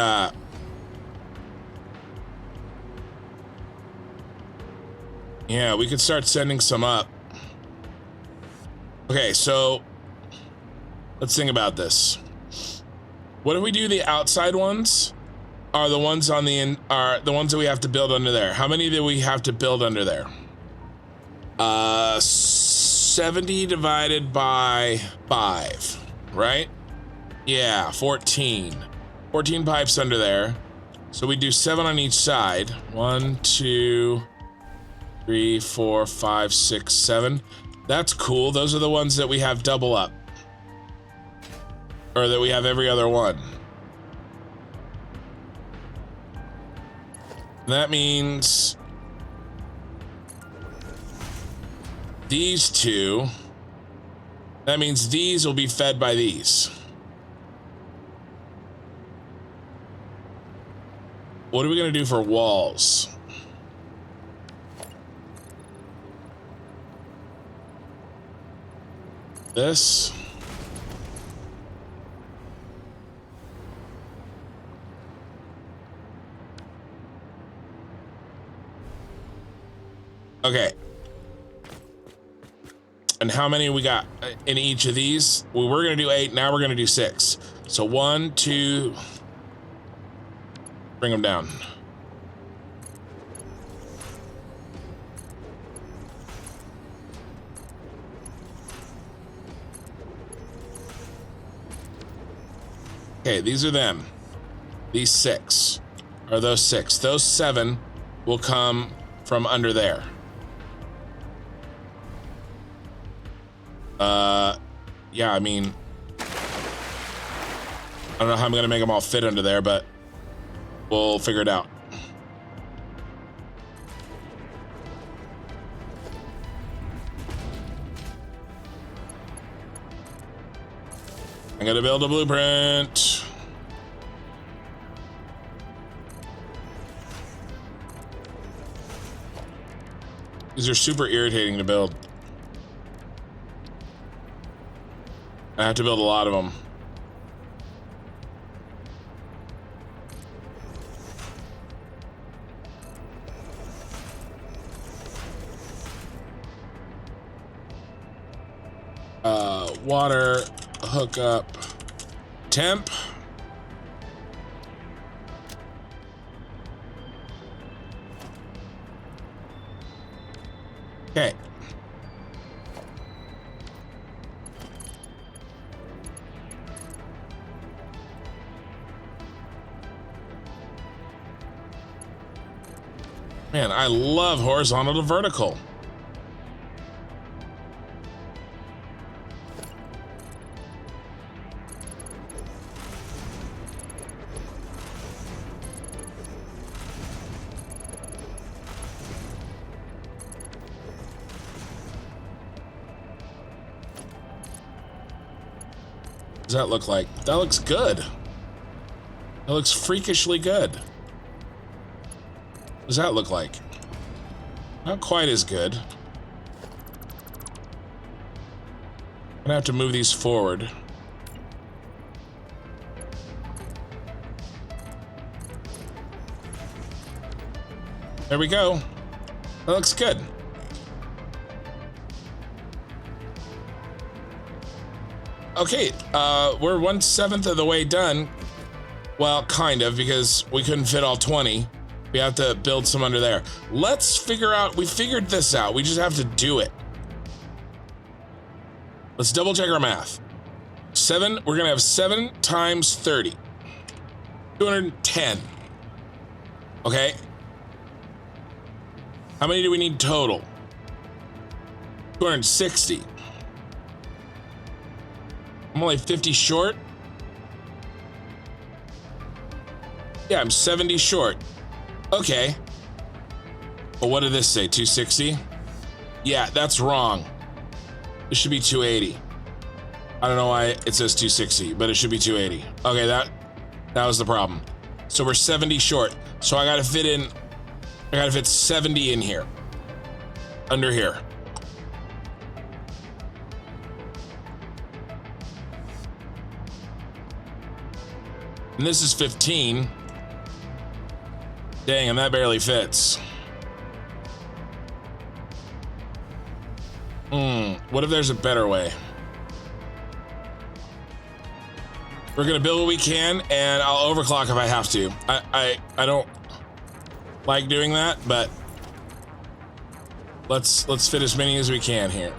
yeah, we could start sending some up. Okay, so let's think about this. What if we do the outside ones are the ones on the are the ones that we have to build under there? How many do we have to build under there? 70 divided by 5, right? Yeah, 14. 14 pipes under there. So we do 7 on each side. 1, 2, 3, 4, 5, 6, 7. That's cool. Those are the ones that we have double up. Or that we have every other one. That means these two. That means these will be fed by these. What are we going to do for walls? This. Okay. And how many we got in each of these? We were going to do 8. Now we're going to do 6. So 1, 2. Bring them down. Okay, these are them. These 6 are those 6. Those 7 will come from under there. Yeah, I mean, I don't know how I'm gonna make them all fit under there, but we'll figure it out. I'm gonna build a blueprint. These are super irritating to build. I have to build a lot of them. Water, hook up, temp. Okay. Man, I love horizontal to vertical. What does that look like? That looks good. That looks freakishly good. What does that look like? Not quite as good. I'm gonna have to move these forward. There we go. That looks good. Okay, we're 1/7 of the way done. Well, kind of, because we couldn't fit all 20. We have to build some under there. Let's figure out, we figured this out. We just have to do it. Let's double check our math. 7, we're gonna have 7 times 30. 210. Okay. How many do we need total? 260. I'm only 50 short. Yeah, I'm 70 short. Okay. Well, what did this say? 260? Yeah, that's wrong. It should be 280. I don't know why it says 260, but it should be 280. Okay, that was the problem. So we're 70 short. So I gotta fit 70 in here. Under here. And this is 15. Dang, and that barely fits. What if there's a better way? We're gonna build what we can, and I'll overclock if I have to. I don't like doing that, but let's fit as many as we can here.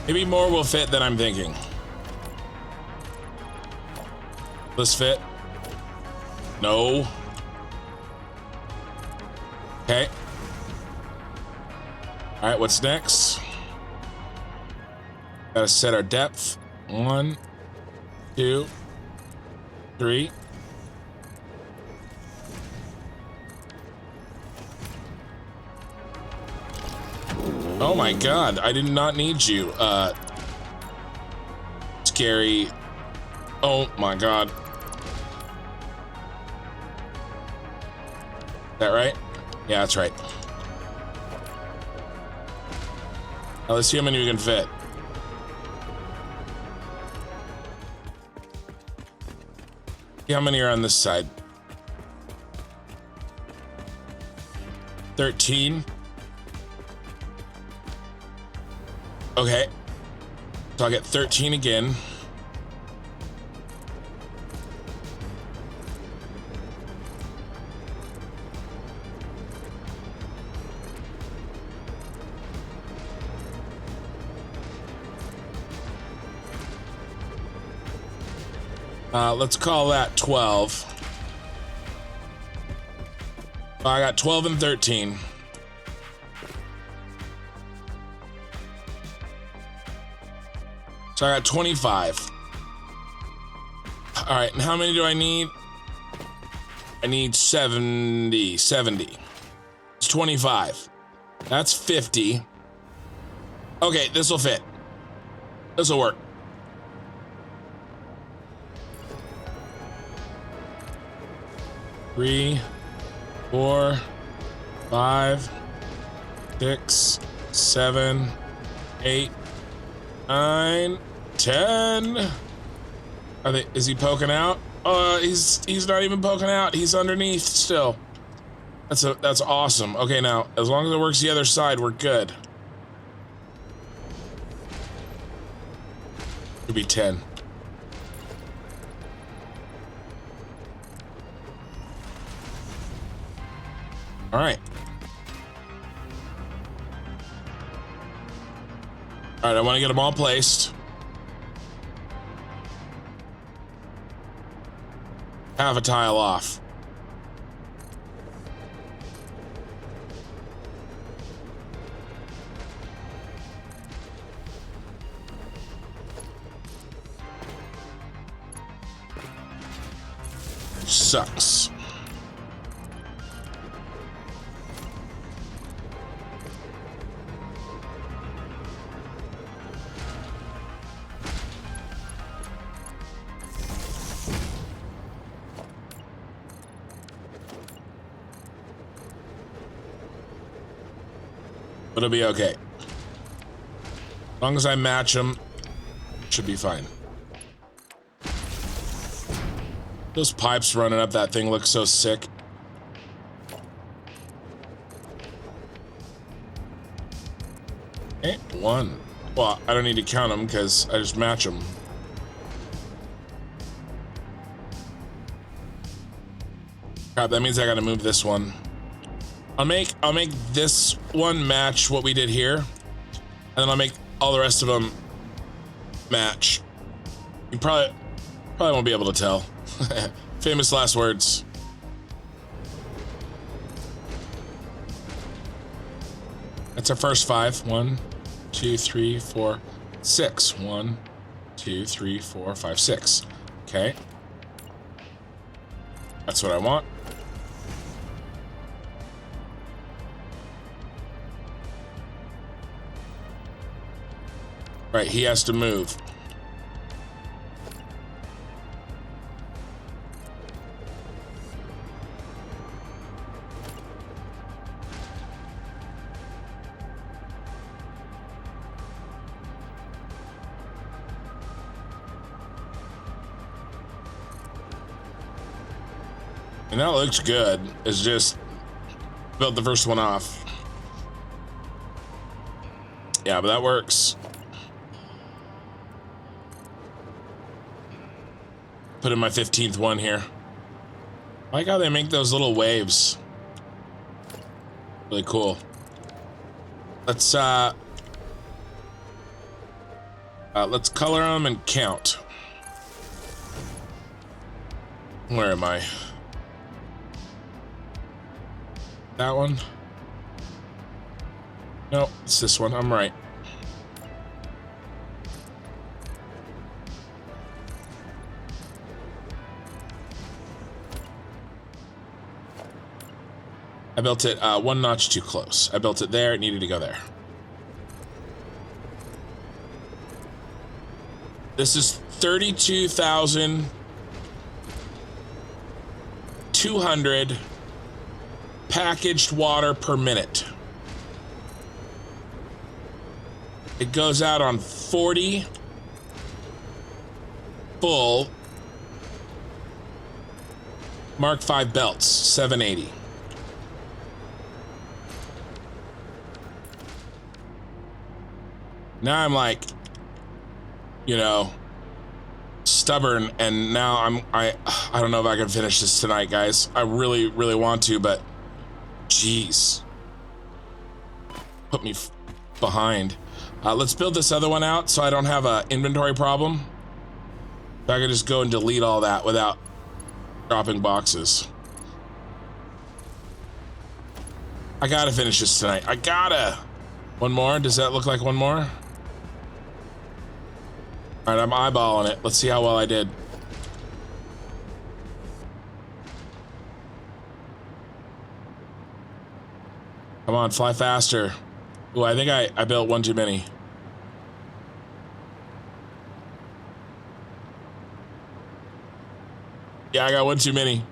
Maybe more will fit than I'm thinking. This fit? No. Okay. All right, what's next? Gotta set our depth. 1, 2, 3. Oh my God, I did not need you. Scary. Oh my God. Is that right? Yeah, that's right. Now let's see how many we can fit. See how many are on this side. 13. Okay. So I'll get 13 again. Let's call that 12. I got 12 and 13. So I got 25. All right, and how many do I need? I need 70. It's 25. That's 50. Okay, this will fit. This will work. Three, 4, 5, 6, 7, 8, 9, 10. Is he poking out? He's not even poking out. He's underneath still. That's awesome. Okay, now as long as it works the other side, we're good. Could be 10. All right. All right, I want to get them all placed. Half a tile off. Sucks. It'll be okay. As long as I match them, should be fine. Those pipes running up that thing look so sick. Okay, 1. Well, I don't need to count them because I just match them. Crap, that means I gotta move this one. I'll make this one match what we did here, and then I'll make all the rest of them match. You probably won't be able to tell. Famous last words. That's our first 5. 1, 2, 3, 4, 6. 1, 2, 3, 4, 5, 6. Okay. That's what I want. Right, he has to move. And that looks good. It's just built the first one off. Yeah, but that works. Put in my 15th one here. I like how they make those little waves. Really cool. Let's color them and count. Where am I? That one? No, it's this one. I'm right. I built it 1 notch too close. I built it there, it needed to go there. This is 32,200 packaged water per minute. It goes out on 40 full Mark V belts, 780. Now I'm like, you know, stubborn, and now I don't know if I can finish this tonight, guys. I really, really want to, but jeez, put me behind. Let's build this other one out so I don't have an inventory problem. So I could just go and delete all that without dropping boxes. I gotta finish this tonight. I gotta. One more. Does that look like one more? All right, I'm eyeballing it. Let's see how well I did. Come on, fly faster. Ooh, I think I built one too many. Yeah, I got one too many.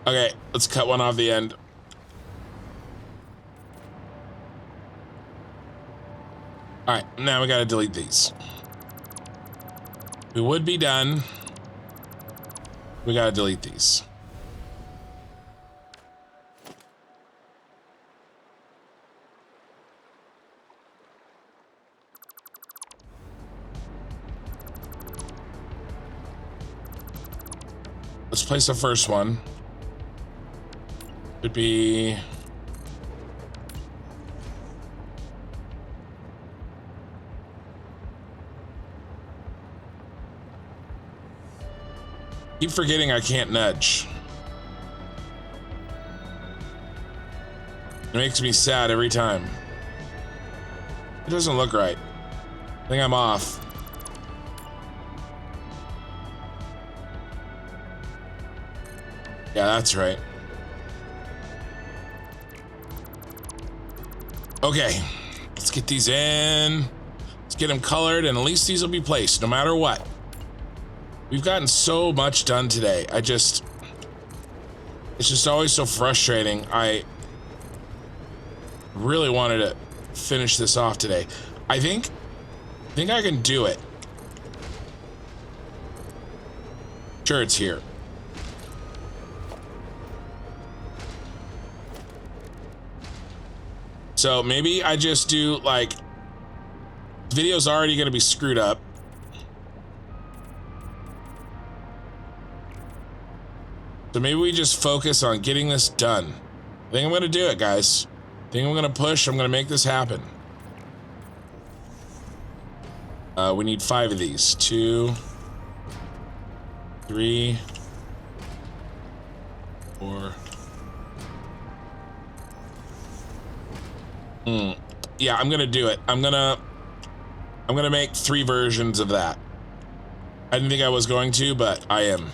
Okay, let's cut one off the end. All right, now we gotta delete these. We would be done. We gotta delete these. Let's place the first one. Should be... Keep forgetting I can't nudge. It makes me sad every time. It doesn't look right. I think I'm off. Yeah, that's right. Okay, let's get these in. Let's get them colored, and at least these will be placed no matter what. We've gotten so much done today. It's just always so frustrating. I really wanted to finish this off today. I think I can do it. Sure, it's here. So maybe I just do like, the video's already gonna be screwed up. So maybe we just focus on getting this done. I think I'm gonna do it, guys. I think I'm gonna push, I'm gonna make this happen. We need 5 of these. 2, 3, 4. Yeah, I'm gonna do it. I'm gonna make 3 versions of that. I didn't think I was going to, but I am.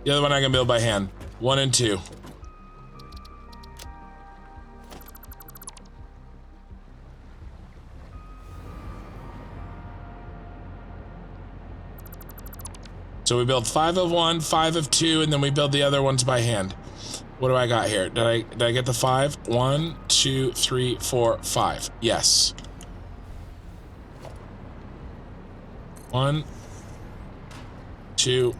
The other one I can build by hand. 1 and 2. So we build 5 of 1, 5 of 2, and then we build the other ones by hand. What do I got here? Did I get the 5? 1, 2, 3, 4, 5. Yes. 1, 2.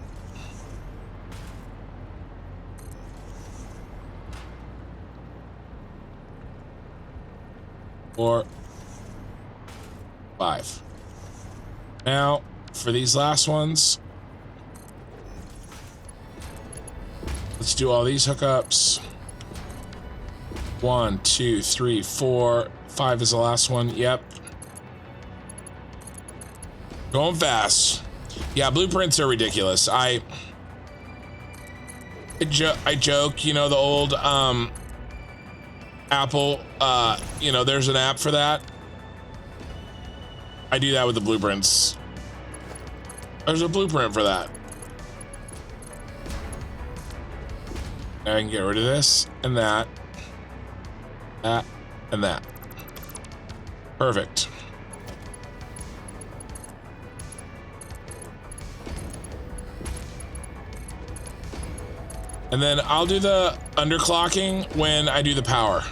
4, 5. Now, for these last ones, let's do all these hookups. 1, 2, 3, 4, 5 is the last one. Yep. Going fast. Yeah, blueprints are ridiculous. I joke, you know, the old Apple, you know, there's an app for that. I do that with the blueprints. There's a blueprint for that. I can get rid of this and that, and that. Perfect. And then I'll do the underclocking when I do the power.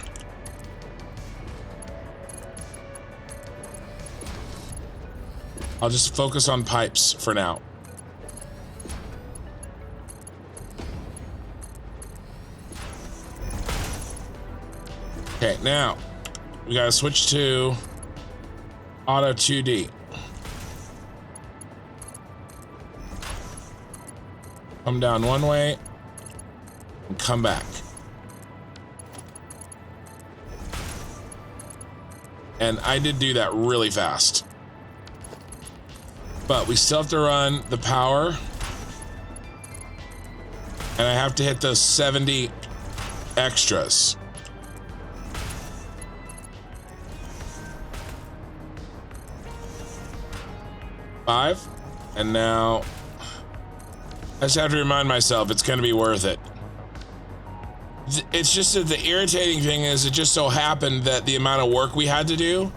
I'll just focus on pipes for now. Okay, now we gotta switch to auto 2D. come down one way and come back. And I did do that really fast. But we still have to run the power. And I have to hit those 70 extras. Five. And now I just have to remind myself it's going to be worth it. It's just that the irritating thing is it just so happened that the amount of work we had to do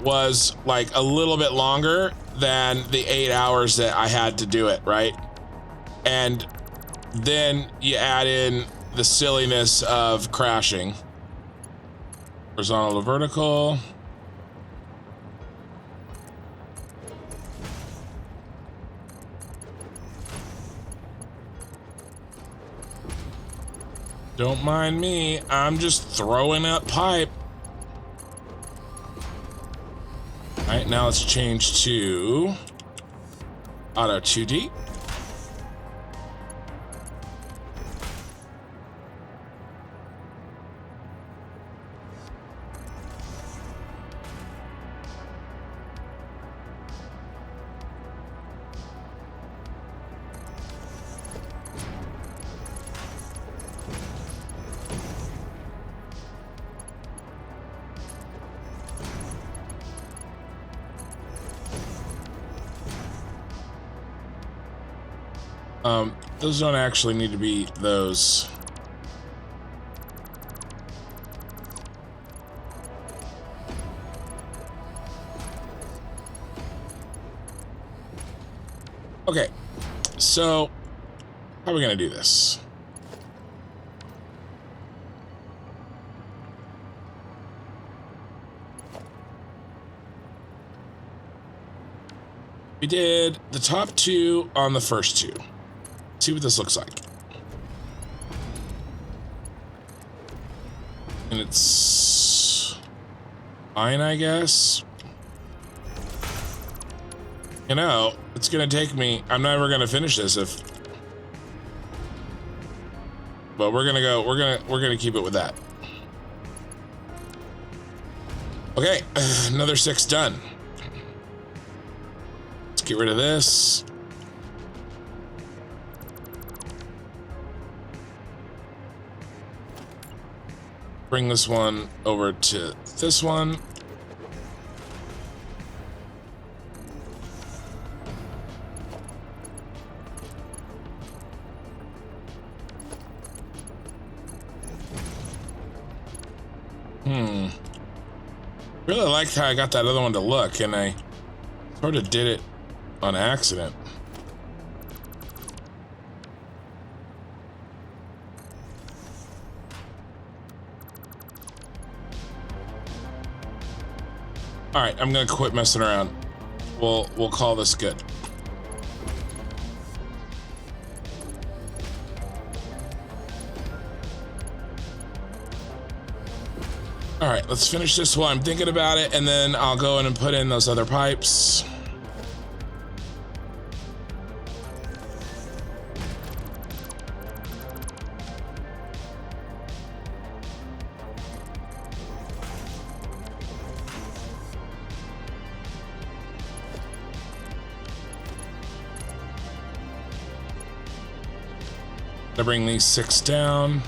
was like a little bit longer than the 8 hours that I had to do it, right? And then you add in the silliness of crashing. Horizontal to vertical. Don't mind me, I'm just throwing out pipe. All right, now let's change to auto 2D. Those don't actually need to be those. Okay, so how are we gonna do this? We did the top two on the first two. See what this looks like. And it's fine, I guess. You know, it's gonna take me, I'm never gonna finish this if, but we're gonna keep it with that. Okay, another 6 done. Let's get rid of this. Bring this one over to this one. Really liked how I got that other one to look, and I sort of did it on accident. All right, I'm gonna quit messing around. We'll call this good. All right, let's finish this while I'm thinking about it, and then I'll go in and put in those other pipes. To bring these 6 down.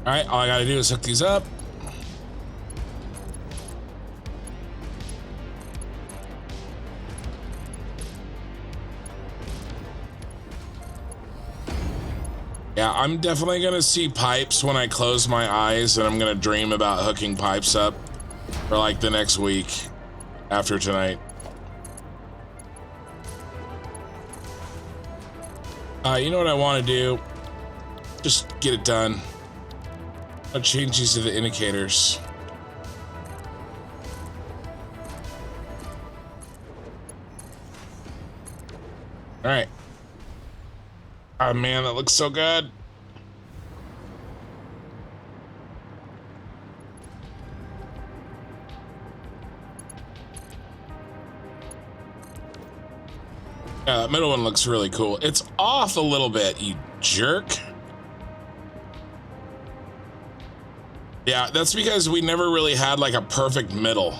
All right, all I gotta do is hook these up. Yeah, I'm definitely gonna see pipes when I close my eyes, and I'm gonna dream about hooking pipes up for like the next week. after tonight. You know what I want to do? Just get it done. I'll change these to the indicators. All right. Oh man, that looks so good. Middle one looks really cool. It's off a little bit, you jerk. Yeah, that's because we never really had like a perfect middle.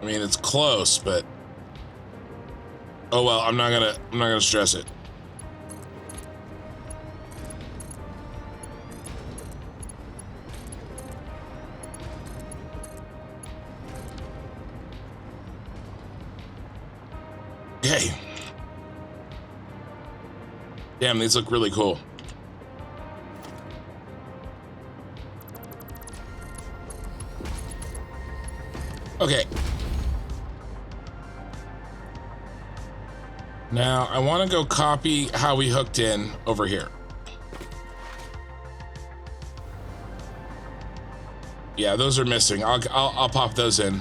I mean, it's close, but oh well, I'm not gonna stress it. Okay. Damn, these look really cool. Okay. Now I want to go copy how we hooked in over here. Yeah, those are missing. I'll pop those in.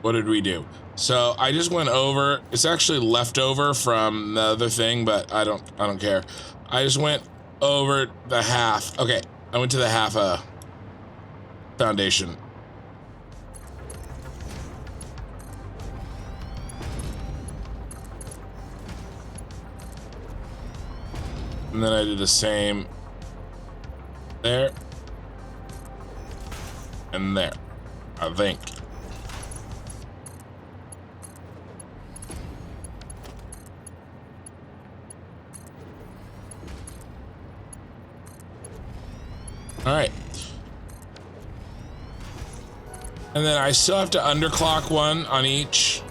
What did we do? So I just went over. It's actually left over from the other thing, but I don't care. I just went over the half. Okay, I went to the half foundation. And then I did the same there and there, I think. All right. And then I still have to underclock one on each,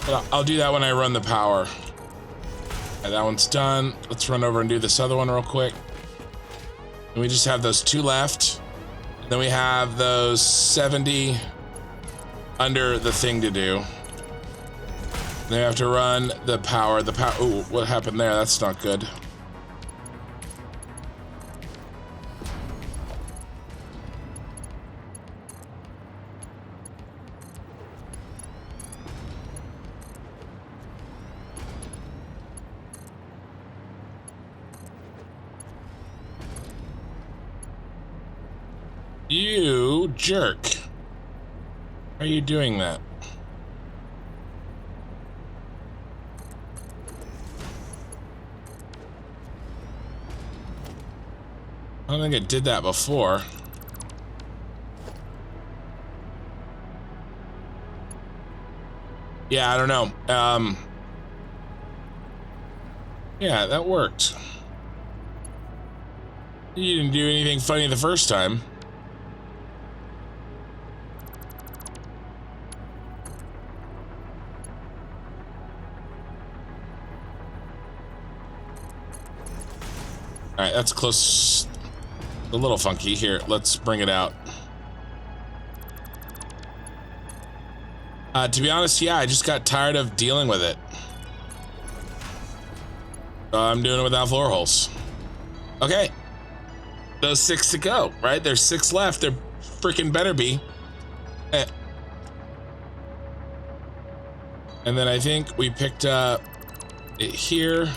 but I'll do that when I run the power. Okay, that one's done. Let's run over and do this other one real quick. And we just have those two left. Then we have those 70 under the thing to do. Then we have to run the power. Ooh, what happened there? That's not good. You jerk. How are you doing that? I don't think it did that before. Yeah, I don't know. Yeah, that worked. You didn't do anything funny the first time. All right, that's close. A little funky. Here, let's bring it out. To be honest, yeah, I just got tired of dealing with it. I'm doing it without floor holes. Okay. Those 6 to go, right? There's 6 left. There freaking better be. And then I think we picked up it here.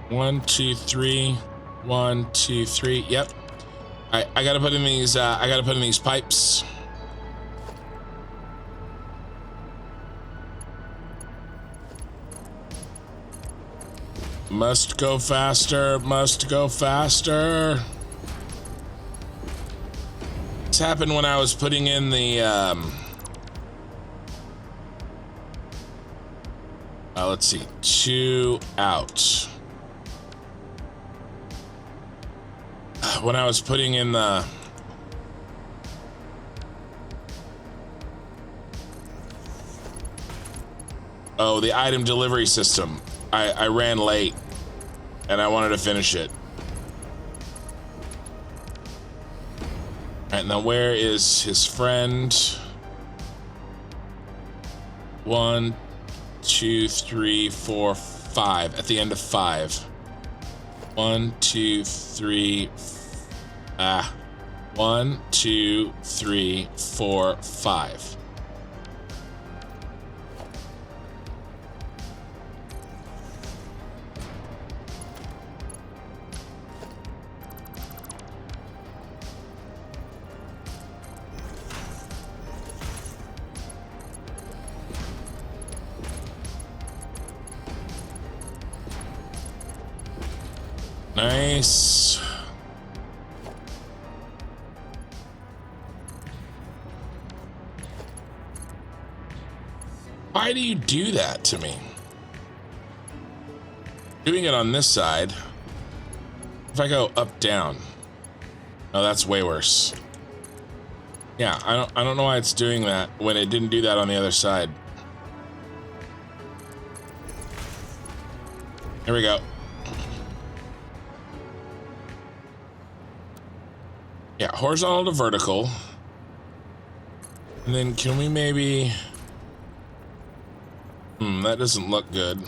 One, two, three. 1, 2, 3. Yep. All right, I gotta put in these. I gotta put in these pipes. Must go faster. Must go faster. This happened when I was putting in the. Let's see. 2 out. When I was putting in the Oh, the item delivery system. I ran late and I wanted to finish it. All right, now where is his friend? 1, 2, 3, 4, 5. At the end of 5. 1, 2, 3. 1, 2, 3, 4, 5. Nice. Why do you do that to me? Doing it on this side. If I go up, down. Oh, that's way worse. Yeah, I don't know why it's doing that when it didn't do that on the other side. Here we go. Yeah, horizontal to vertical. And then can we maybe... that doesn't look good.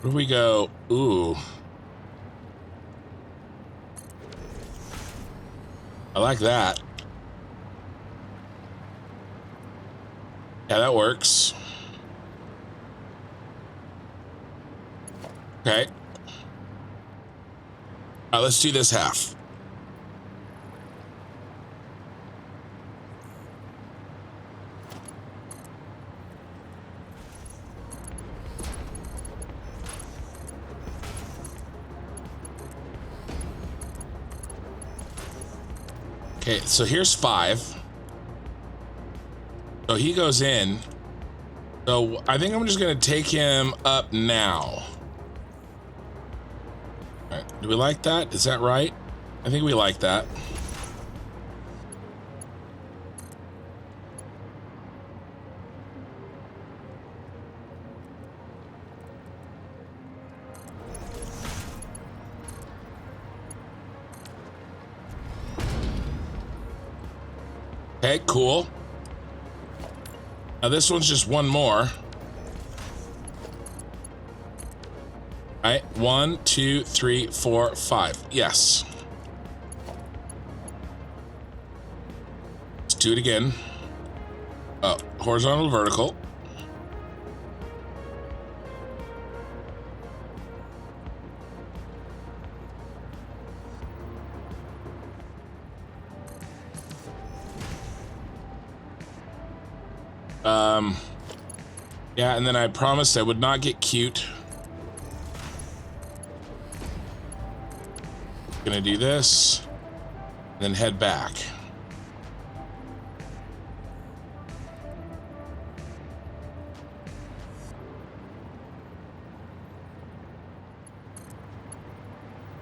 Where do we go? Ooh. I like that. Yeah, that works. Okay. Let's do this half. Okay, so here's 5. So he goes in. So I think I'm just gonna take him up now. All right, do we like that? Is that right? I think we like that. Okay, cool. Now this one's just one more. All right, 1, 2, 3, 4, 5. Yes. Let's do it again. Horizontal, vertical. Yeah, and then I promised I would not get cute. Gonna do this, then head back.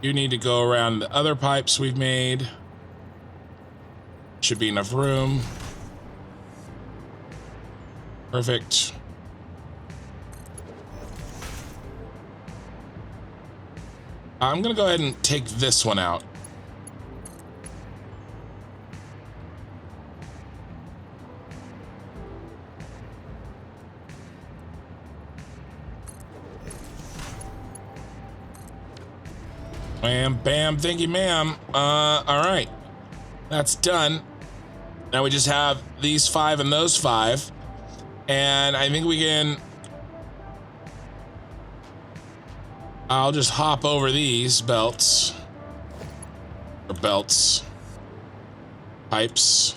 You need to go around the other pipes we've made. Should be enough room. Perfect. I'm gonna go ahead and take this one out. Bam, bam, thank you, ma'am. All right, that's done. Now we just have these 5 and those 5, and I think we can. I'll just hop over these belts. Or belts. Pipes.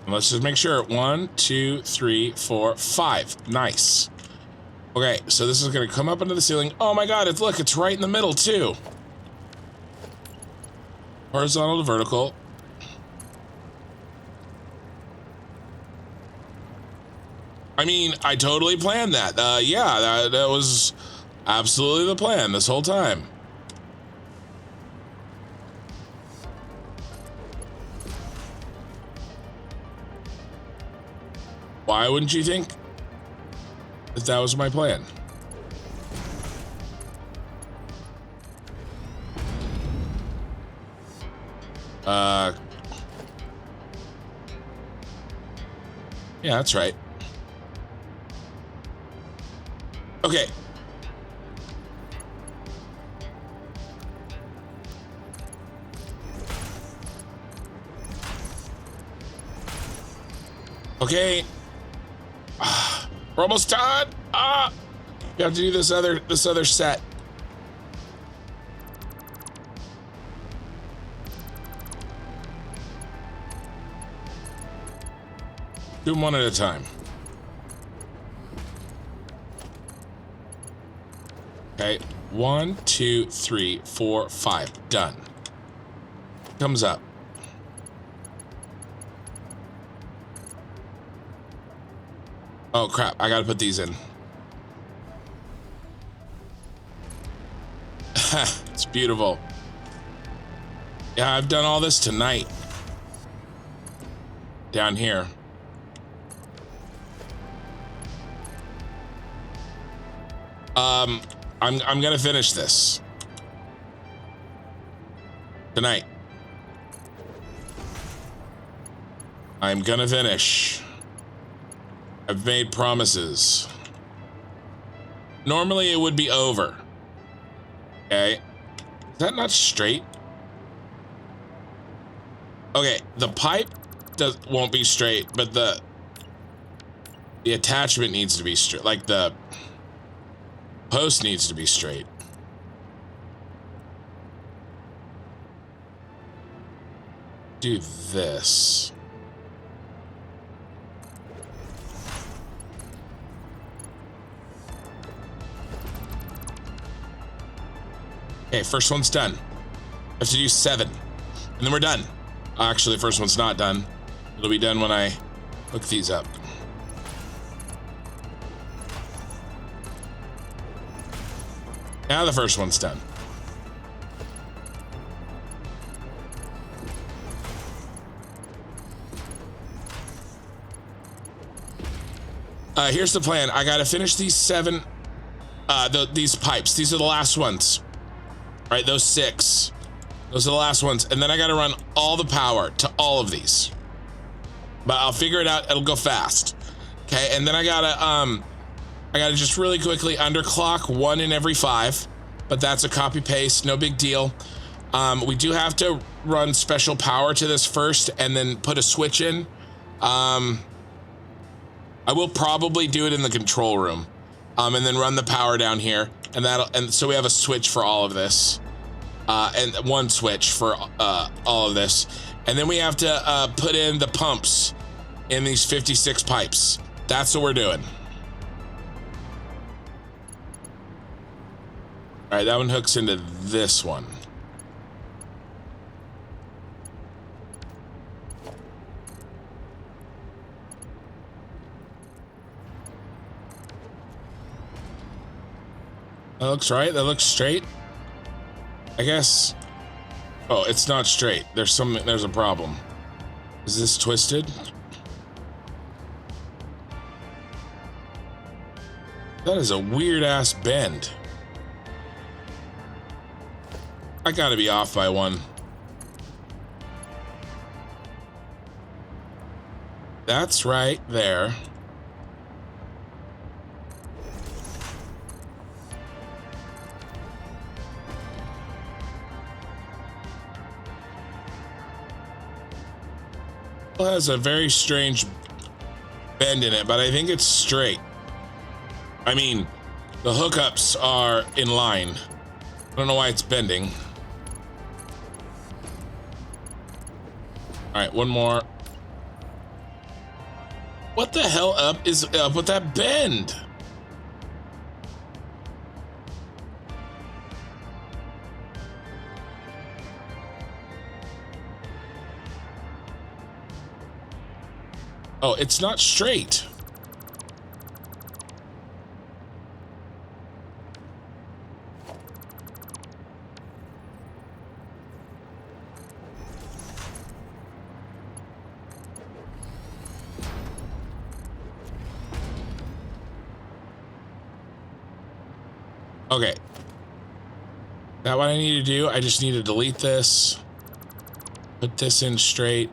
And let's just make sure. 1, 2, 3, 4, 5. Nice. Okay, so this is gonna come up into the ceiling. Oh my god, look, it's right in the middle too. Horizontal to vertical. I mean, I totally planned that. Yeah, that was absolutely the plan this whole time. Why wouldn't you think that was my plan? Yeah, that's right. Okay. Okay. We're almost done. You have to do this other set. Do them one at a time. Okay. 1, 2, 3, 4, 5. Done. Comes up. Oh crap, I gotta put these in. It's beautiful. Yeah, I've done all this tonight. Down here. I'm gonna finish this tonight. I'm gonna finish. I've made promises. Normally it would be over. Okay. Is that not straight? Okay, the pipe won't be straight, but the attachment needs to be straight. Like the post needs to be straight. Do this. Okay, first one's done. I have to do 7, and then we're done. Actually, the first one's not done. It'll be done when I hook these up. Now the first one's done. Here's the plan. I gotta finish these 7, these pipes. These are the last ones. All right, those 6. Those are the last ones. And then I gotta run all the power to all of these. But I'll figure it out. It'll go fast. Okay, and then I gotta just really quickly underclock 1 in every 5. But that's a copy paste, no big deal. We do have to run special power to this first and then put a switch in. I will probably do it in the control room. And then run the power down here. And so we have a switch for all of this. And one switch for all of this. And then we have to put in the pumps in these 56 pipes. That's what we're doing. All right, that one hooks into this one. That looks right. That looks straight. I guess. Oh, it's not straight. There's a problem. Is this twisted? That is a weird ass bend. I gotta be off by 1. That's right there. It has a very strange bend in it, but I think it's straight. I mean, the hookups are in line. I don't know why it's bending. All right, one more. What the hell is up with that bend? Oh, it's not straight. Okay. That what I need to do? I just need to delete this. Put this in straight.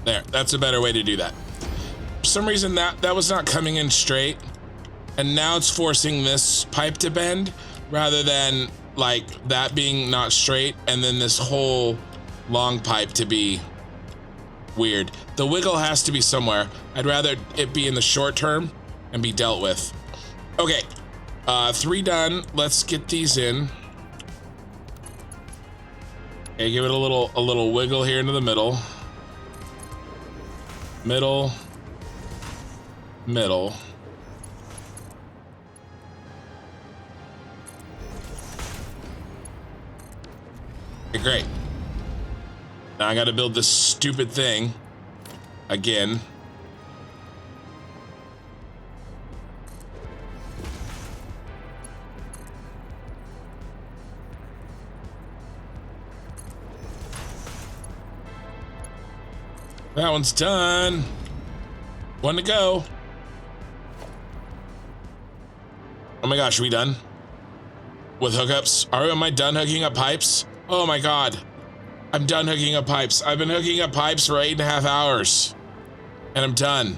There, that's a better way to do that. For some reason that was not coming in straight, and now it's forcing this pipe to bend rather than like that being not straight and then this whole long pipe to be weird. The wiggle has to be somewhere. I'd rather it be in the short term and be dealt with. Okay, 3 done. Let's get these in. Okay, give it a little wiggle here into the middle. Middle. Okay, great. Now I gotta build this stupid thing again. That one's done. One to go. Oh my gosh, are we done? With hookups? Am I done hooking up pipes? Oh my God. I'm done hooking up pipes. I've been hooking up pipes for 8.5 hours. And I'm done.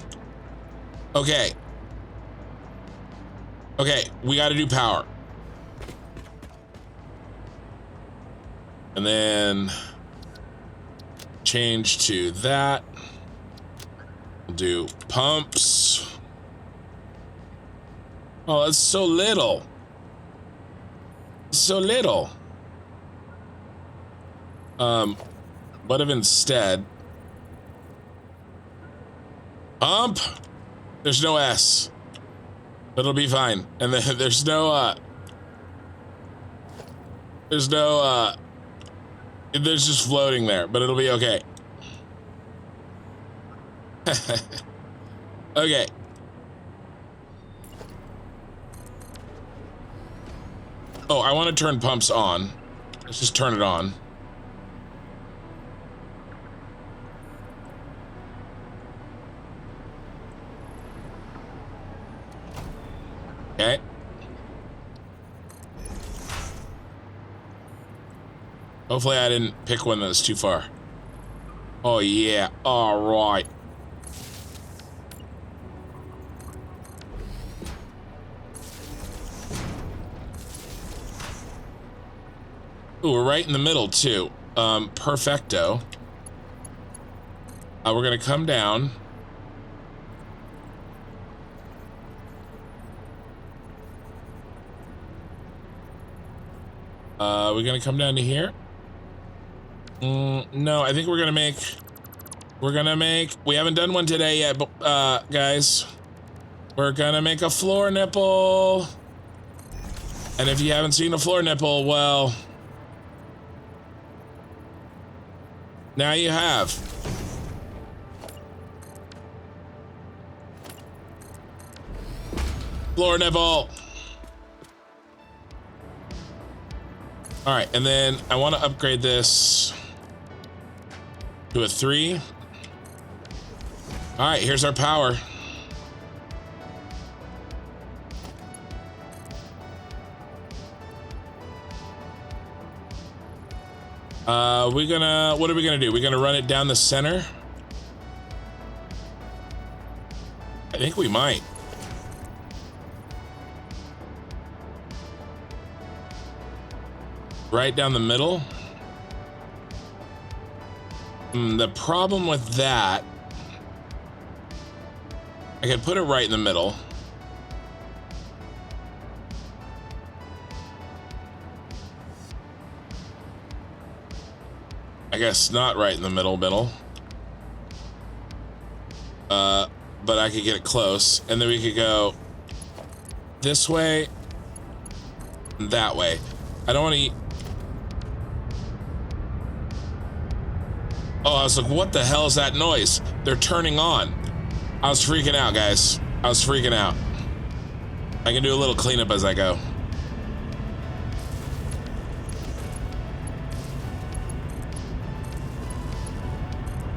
Okay. Okay, we gotta do power. And then change to that. We'll do pumps. Oh, that's so little. So little. What if instead pump? There's no S, but it'll be fine. And then there's just floating there, but it'll be okay. Okay. Oh, I want to turn pumps on. Let's just turn it on. Okay. Hopefully I didn't pick one that's too far. Oh yeah, all right. Ooh, we're right in the middle too. Perfecto. We're gonna come down. We're gonna come down to here. No, I think we're gonna make, we haven't done one today yet, but, guys, we're gonna make a floor nipple. And if you haven't seen a floor nipple, well, now you have. Floor nipple. All right, and then I want to upgrade this to a 3. All right, here's our power. What are we gonna do? We're gonna run it down the center. I think we might. Right down the middle. The problem with that, I could put it right in the middle. I guess not right in the middle. But I could get it close, and then we could go this way, and that way. I don't want to. Oh, I was like, what the hell is that noise? They're turning on. I was freaking out, guys. I was freaking out. I can do a little cleanup as I go.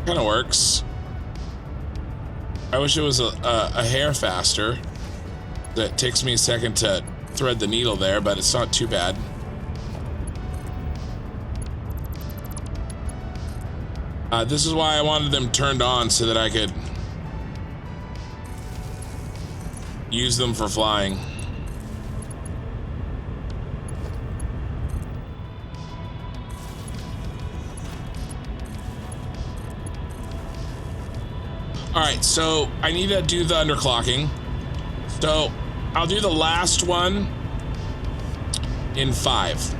Kind of works. I wish it was a hair faster. That takes me a second to thread the needle there, but it's not too bad. This is why I wanted them turned on so that I could use them for flying. All right, so I need to do the underclocking. So I'll do the last one in 5.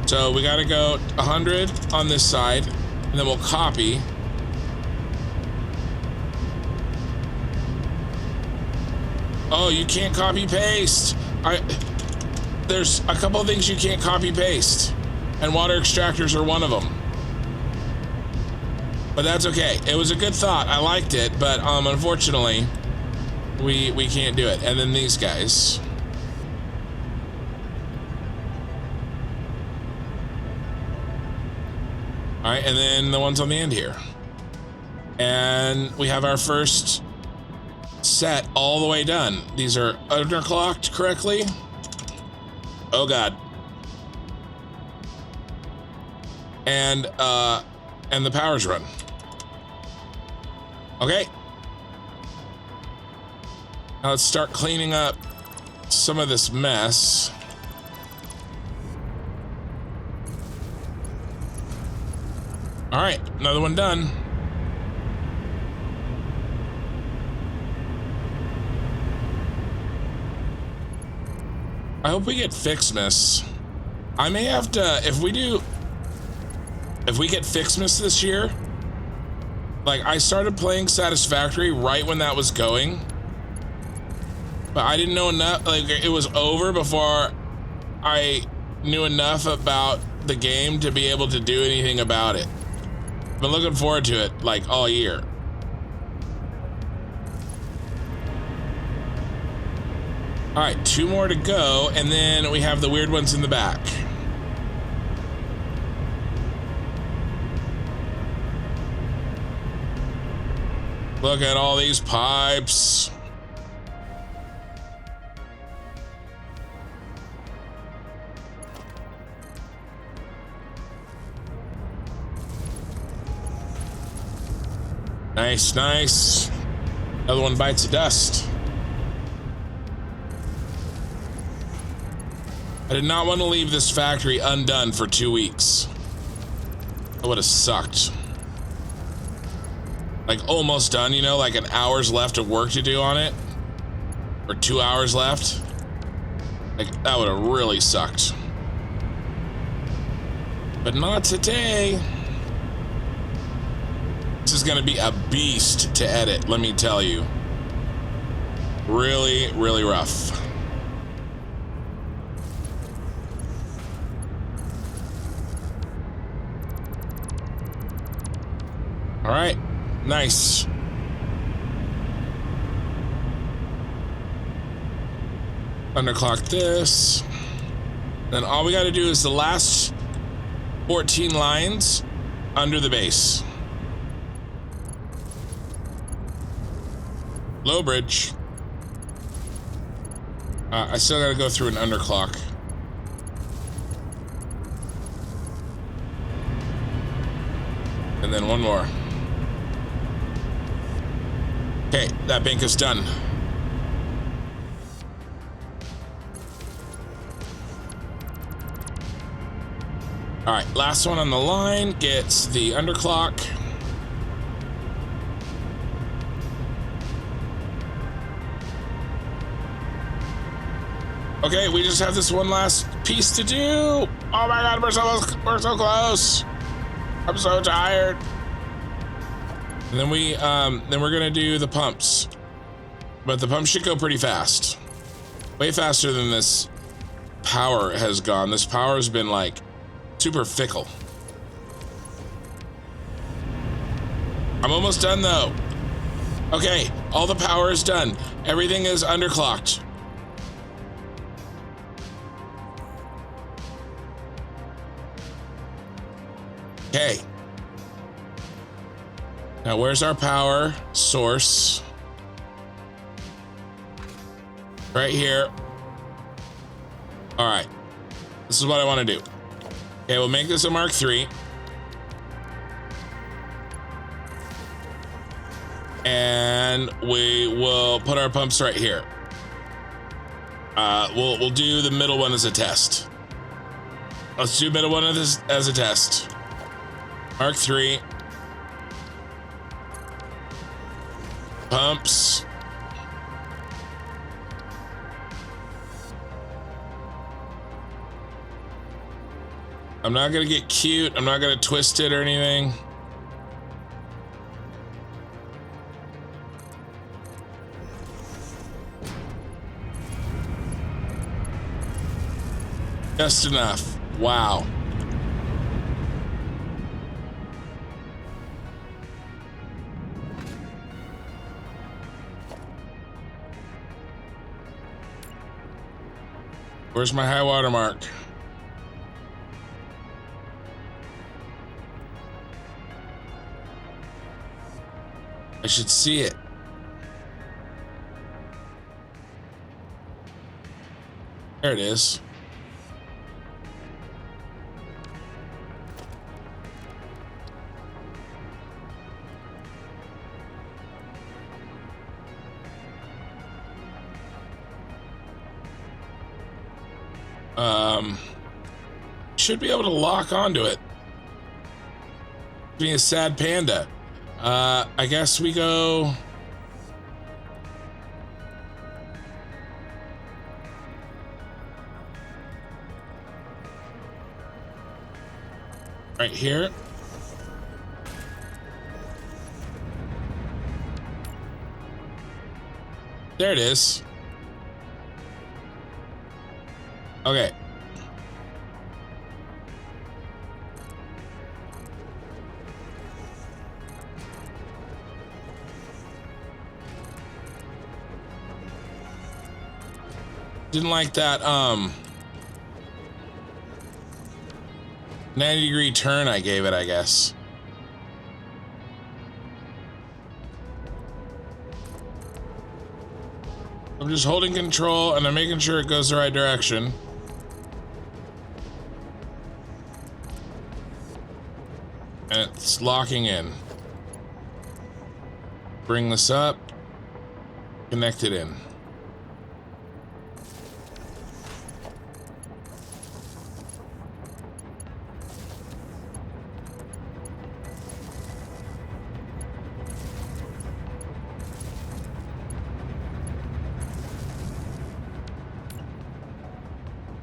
So we got to go 100 on this side, and then we'll copy. Oh, you can't copy paste. There's a couple of things you can't copy paste, and water extractors are one of them. But that's okay. It was a good thought. I liked it, but unfortunately, we can't do it. And then these guys. All right, and then the ones on the end here. And we have our first set all the way done. These are underclocked correctly. Oh God. And the power's run. Okay. Now let's start cleaning up some of this mess. All right, another one done. I hope we get Fixmas. I may have to, if we get Fixmas this year, like I started playing Satisfactory right when that was going, but I didn't know enough, like it was over before I knew enough about the game to be able to do anything about it. I've been looking forward to it like all year. All right, 2 more to go, and then we have the weird ones in the back. Look at all these pipes. Nice, nice. Another one bites the dust. I did not want to leave this factory undone for 2 weeks. That would have sucked. Like almost done, you know, like an hour's left of work to do on it. Or 2 hours left. Like that would have really sucked. But not today. This is gonna be a beast to edit, let me tell you. Really, really rough. All right, nice. Underclock this. Then all we got to do is the last 14 lines under the base. Low bridge. I still got to go through an underclock. And then one more. Okay, that bank is done. All right, last one on the line gets the underclock. Okay, we just have this one last piece to do. Oh my God, we're so close. I'm so tired. And then we're gonna do the pumps, but the pumps should go pretty fast, way faster than this power has gone. This power has been like super fickle. I'm almost done though. Okay, all the power is done. Everything is underclocked. Okay. Now, where's our power source? Right here. All right. This is what I want to do. Okay, we'll make this a Mark III. And we will put our pumps right here. We'll do the middle one as a test. Let's do middle one as a test. Mark III. Pumps. I'm not gonna get cute. I'm not gonna twist it or anything. Just enough. Wow. Where's my high water mark? I should see it. There it is. Should be able to lock onto it. Being a sad panda. I guess we go. Right here. There it is. Okay. Didn't like that 90-degree turn I gave it, I guess. I'm just holding control and I'm making sure it goes the right direction. And it's locking in. Bring this up. Connect it in.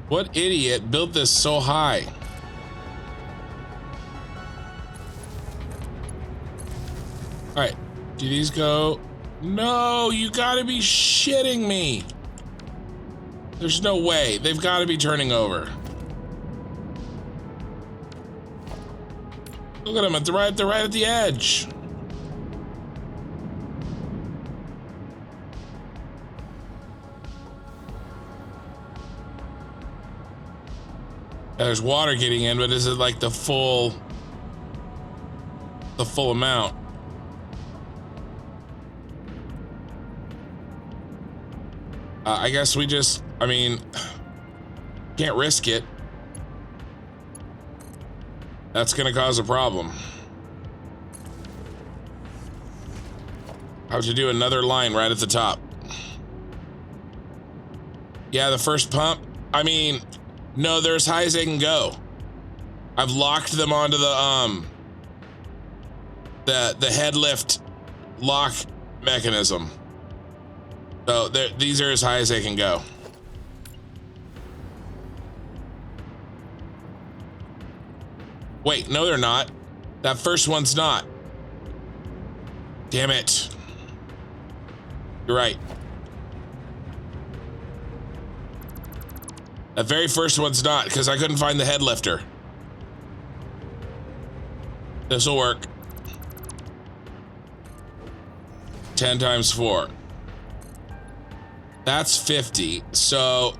What idiot built this so high? All right, do these go? No, you gotta be shitting me. There's no way. They've gotta be turning over. Look at them, they're right at the edge. There's water getting in, but is it like the full amount? I guess we just, I mean, can't risk it. That's gonna cause a problem. I have to do another line right at the top. Yeah, the first pump, I mean, no, they're as high as they can go. I've locked them onto the head lift lock mechanism. So these are as high as they can go. Wait, no, they're not. That first one's not. Damn it. You're right. That very first one's not, because I couldn't find the head lifter. This'll work. 10 times 4. That's 50. So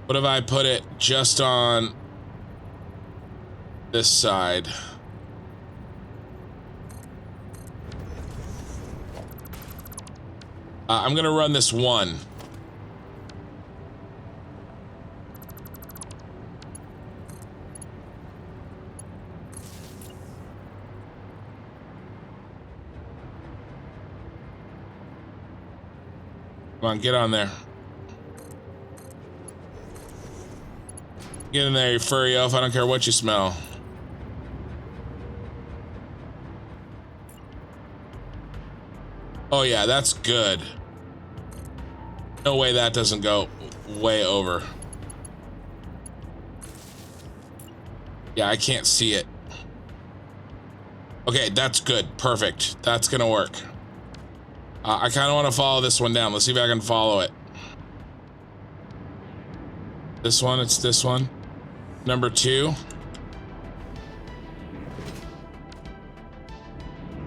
what if I put it just on this side? I'm gonna run this one. Come on, get on there. Get in there, you furry elf. I don't care what you smell. Oh yeah, that's good. No way that doesn't go way over. Yeah, I can't see it. Okay, that's good. Perfect. That's gonna work. I kind of want to follow this one down. Let's see if I can follow it. This one, it's this one. Number 2.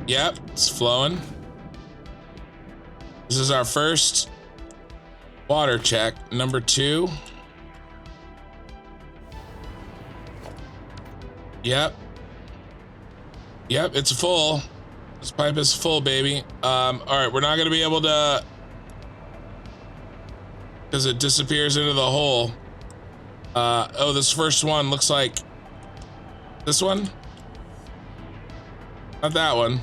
Yep, it's flowing. This is our first water check. Number 2. Yep. Yep, it's full. This pipe is full, baby. All right, we're not gonna be able to, because it disappears into the hole. Oh, this first one looks like this one. Not that one.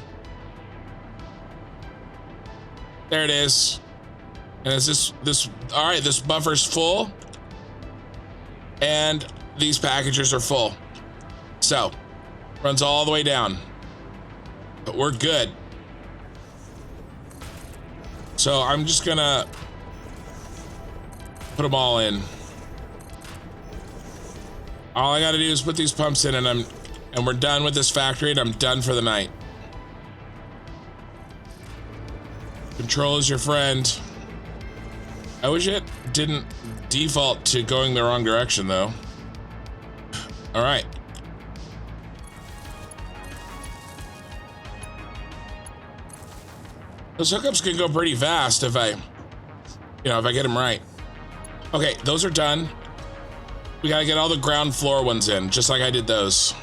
There it is. And is this, all right, this buffer's full. And these packages are full. So, runs all the way down. But we're good. So I'm just gonna put them all in. All I gotta do is put these pumps in, and we're done with this factory, and I'm done for the night. Control is your friend. I wish it didn't default to going the wrong direction though. All right. Those hookups can go pretty fast if I get them right. Okay, those are done. We gotta get all the ground floor ones in, just like I did those.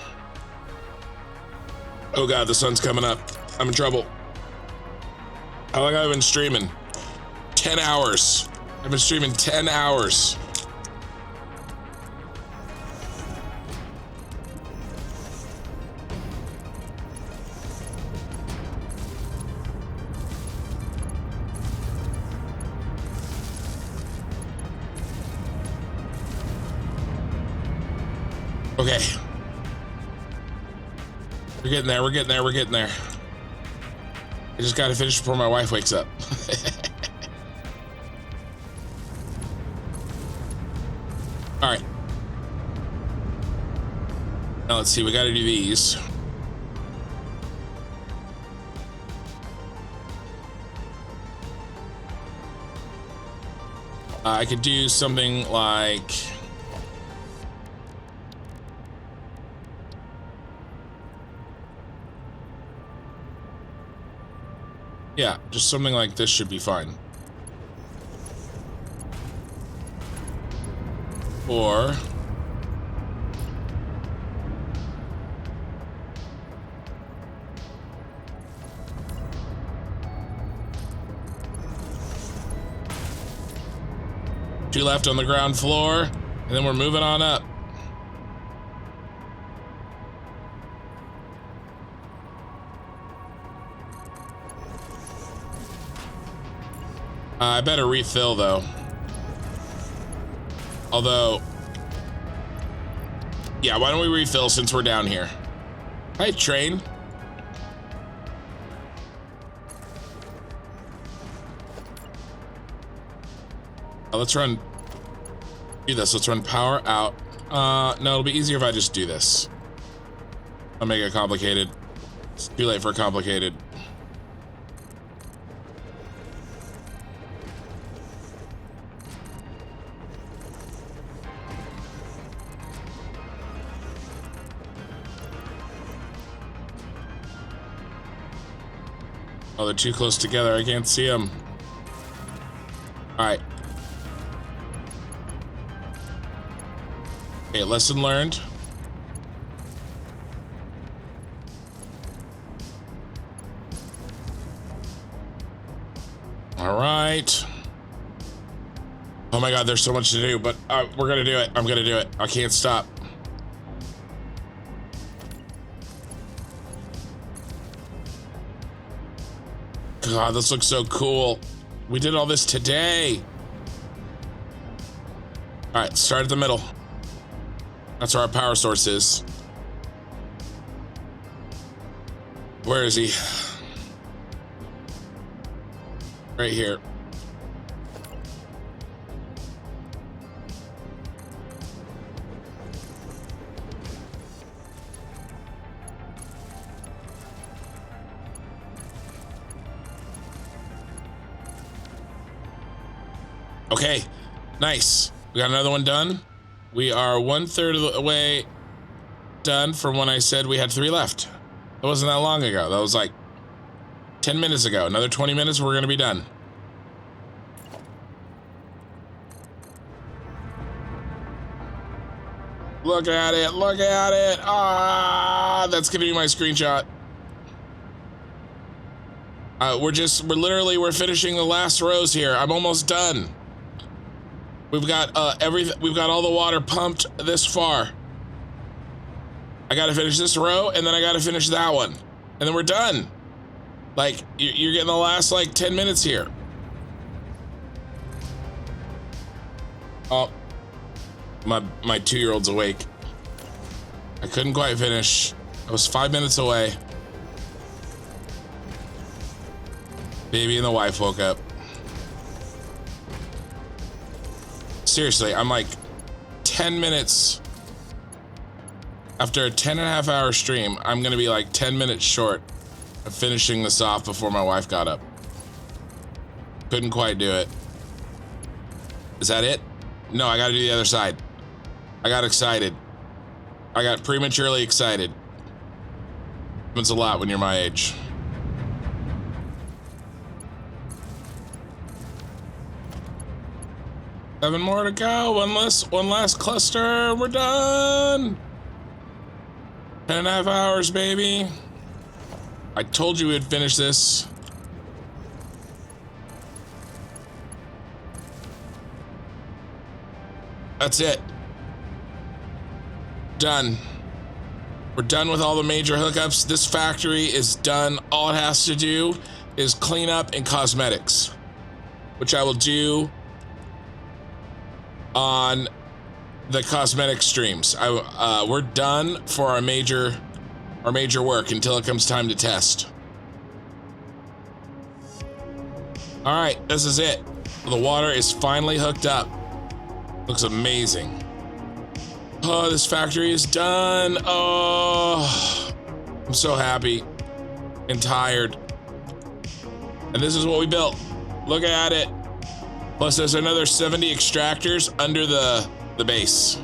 Oh God, the sun's coming up. I'm in trouble. How long have I been streaming? 10 hours. I've been streaming 10 hours. Okay. We're getting there, we're getting there, we're getting there. I just gotta finish before my wife wakes up. All right. Now let's see, we gotta do these. I could do something like, yeah, just something like this should be fine. Or two left on the ground floor, and then we're moving on up. I better refill though. Although, yeah, why don't we refill since we're down here? Hi, train. Let's do this. Let's run power out. No, it'll be easier if I just do this. I'll make it complicated. It's too late for complicated. Oh, they're too close together. I can't see them. All right. Okay, lesson learned. All right. Oh my God, there's so much to do, but we're gonna do it. I'm gonna do it. I can't stop. God, this looks so cool. We did all this today. All right, start at the middle. That's where our power source is. Where is he? Right here. Okay, nice. We got another one done. We are 1/3 of the way done from when I said we had 3 left. That wasn't that long ago. That was like 10 minutes ago. Another 20 minutes, we're gonna be done. Look at it, look at it. Ah, that's gonna be my screenshot. We're finishing the last rows here. I'm almost done. We've got we've got all the water pumped this far. I gotta finish this row, and then I gotta finish that one, and then we're done. Like, you're getting the last like 10 minutes here. Oh, my 2-year-old's awake. I couldn't quite finish. I was 5 minutes away. Baby and the wife woke up. Seriously, I'm like 10 minutes after a 10.5 hour stream. I'm gonna be like 10 minutes short of finishing this off before my wife got up. Couldn't quite do it. Is that it? No, I gotta do the other side. I got excited. I got prematurely excited. Happens a lot when you're my age. Seven more to go. One last cluster. We're done. 10.5 hours, baby. I told you we'd finish this. That's it. Done. We're done with all the major hookups. This factory is done. All it has to do is clean up and cosmetics, which I will do on the cosmetic streams. We're done for our major work until it comes time to test. All right, this is it. The water is finally hooked up. Looks amazing. Oh, this factory is done. Oh, I'm so happy and tired. And this is what we built. Look at it. Plus there's another 70 extractors under the base.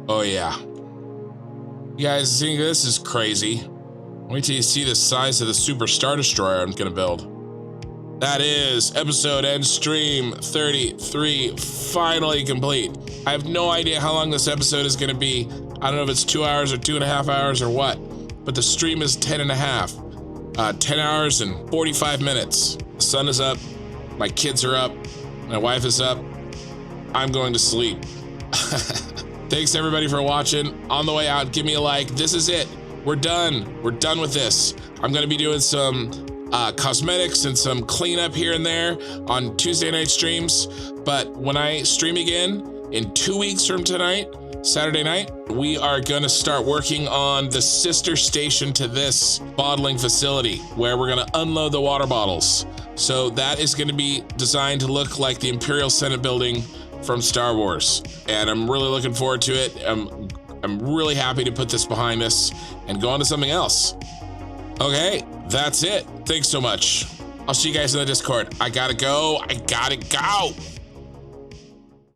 Oh yeah. You guys think this is crazy? Wait till you see the size of the Super Star Destroyer I'm gonna build. That is episode and stream 33 finally complete. I have no idea how long this episode is gonna be. I don't know if it's 2 hours or 2.5 hours or what, but the stream is 10.5. 10 hours and 45 minutes. The sun is up, my kids are up, my wife is up. I'm going to sleep. Thanks everybody for watching. On the way out, give me a like. This is it. We're done. We're done with this. I'm gonna be doing some cosmetics and some cleanup here and there on Tuesday night streams. But when I stream again in 2 weeks from tonight, Saturday night, we are gonna start working on the sister station to this bottling facility where we're gonna unload the water bottles. So that is gonna be designed to look like the Imperial Senate building from Star Wars. And I'm really looking forward to it. I'm really happy to put this behind us and go on to something else. Okay, that's it. Thanks so much. I'll see you guys in the Discord. I gotta go.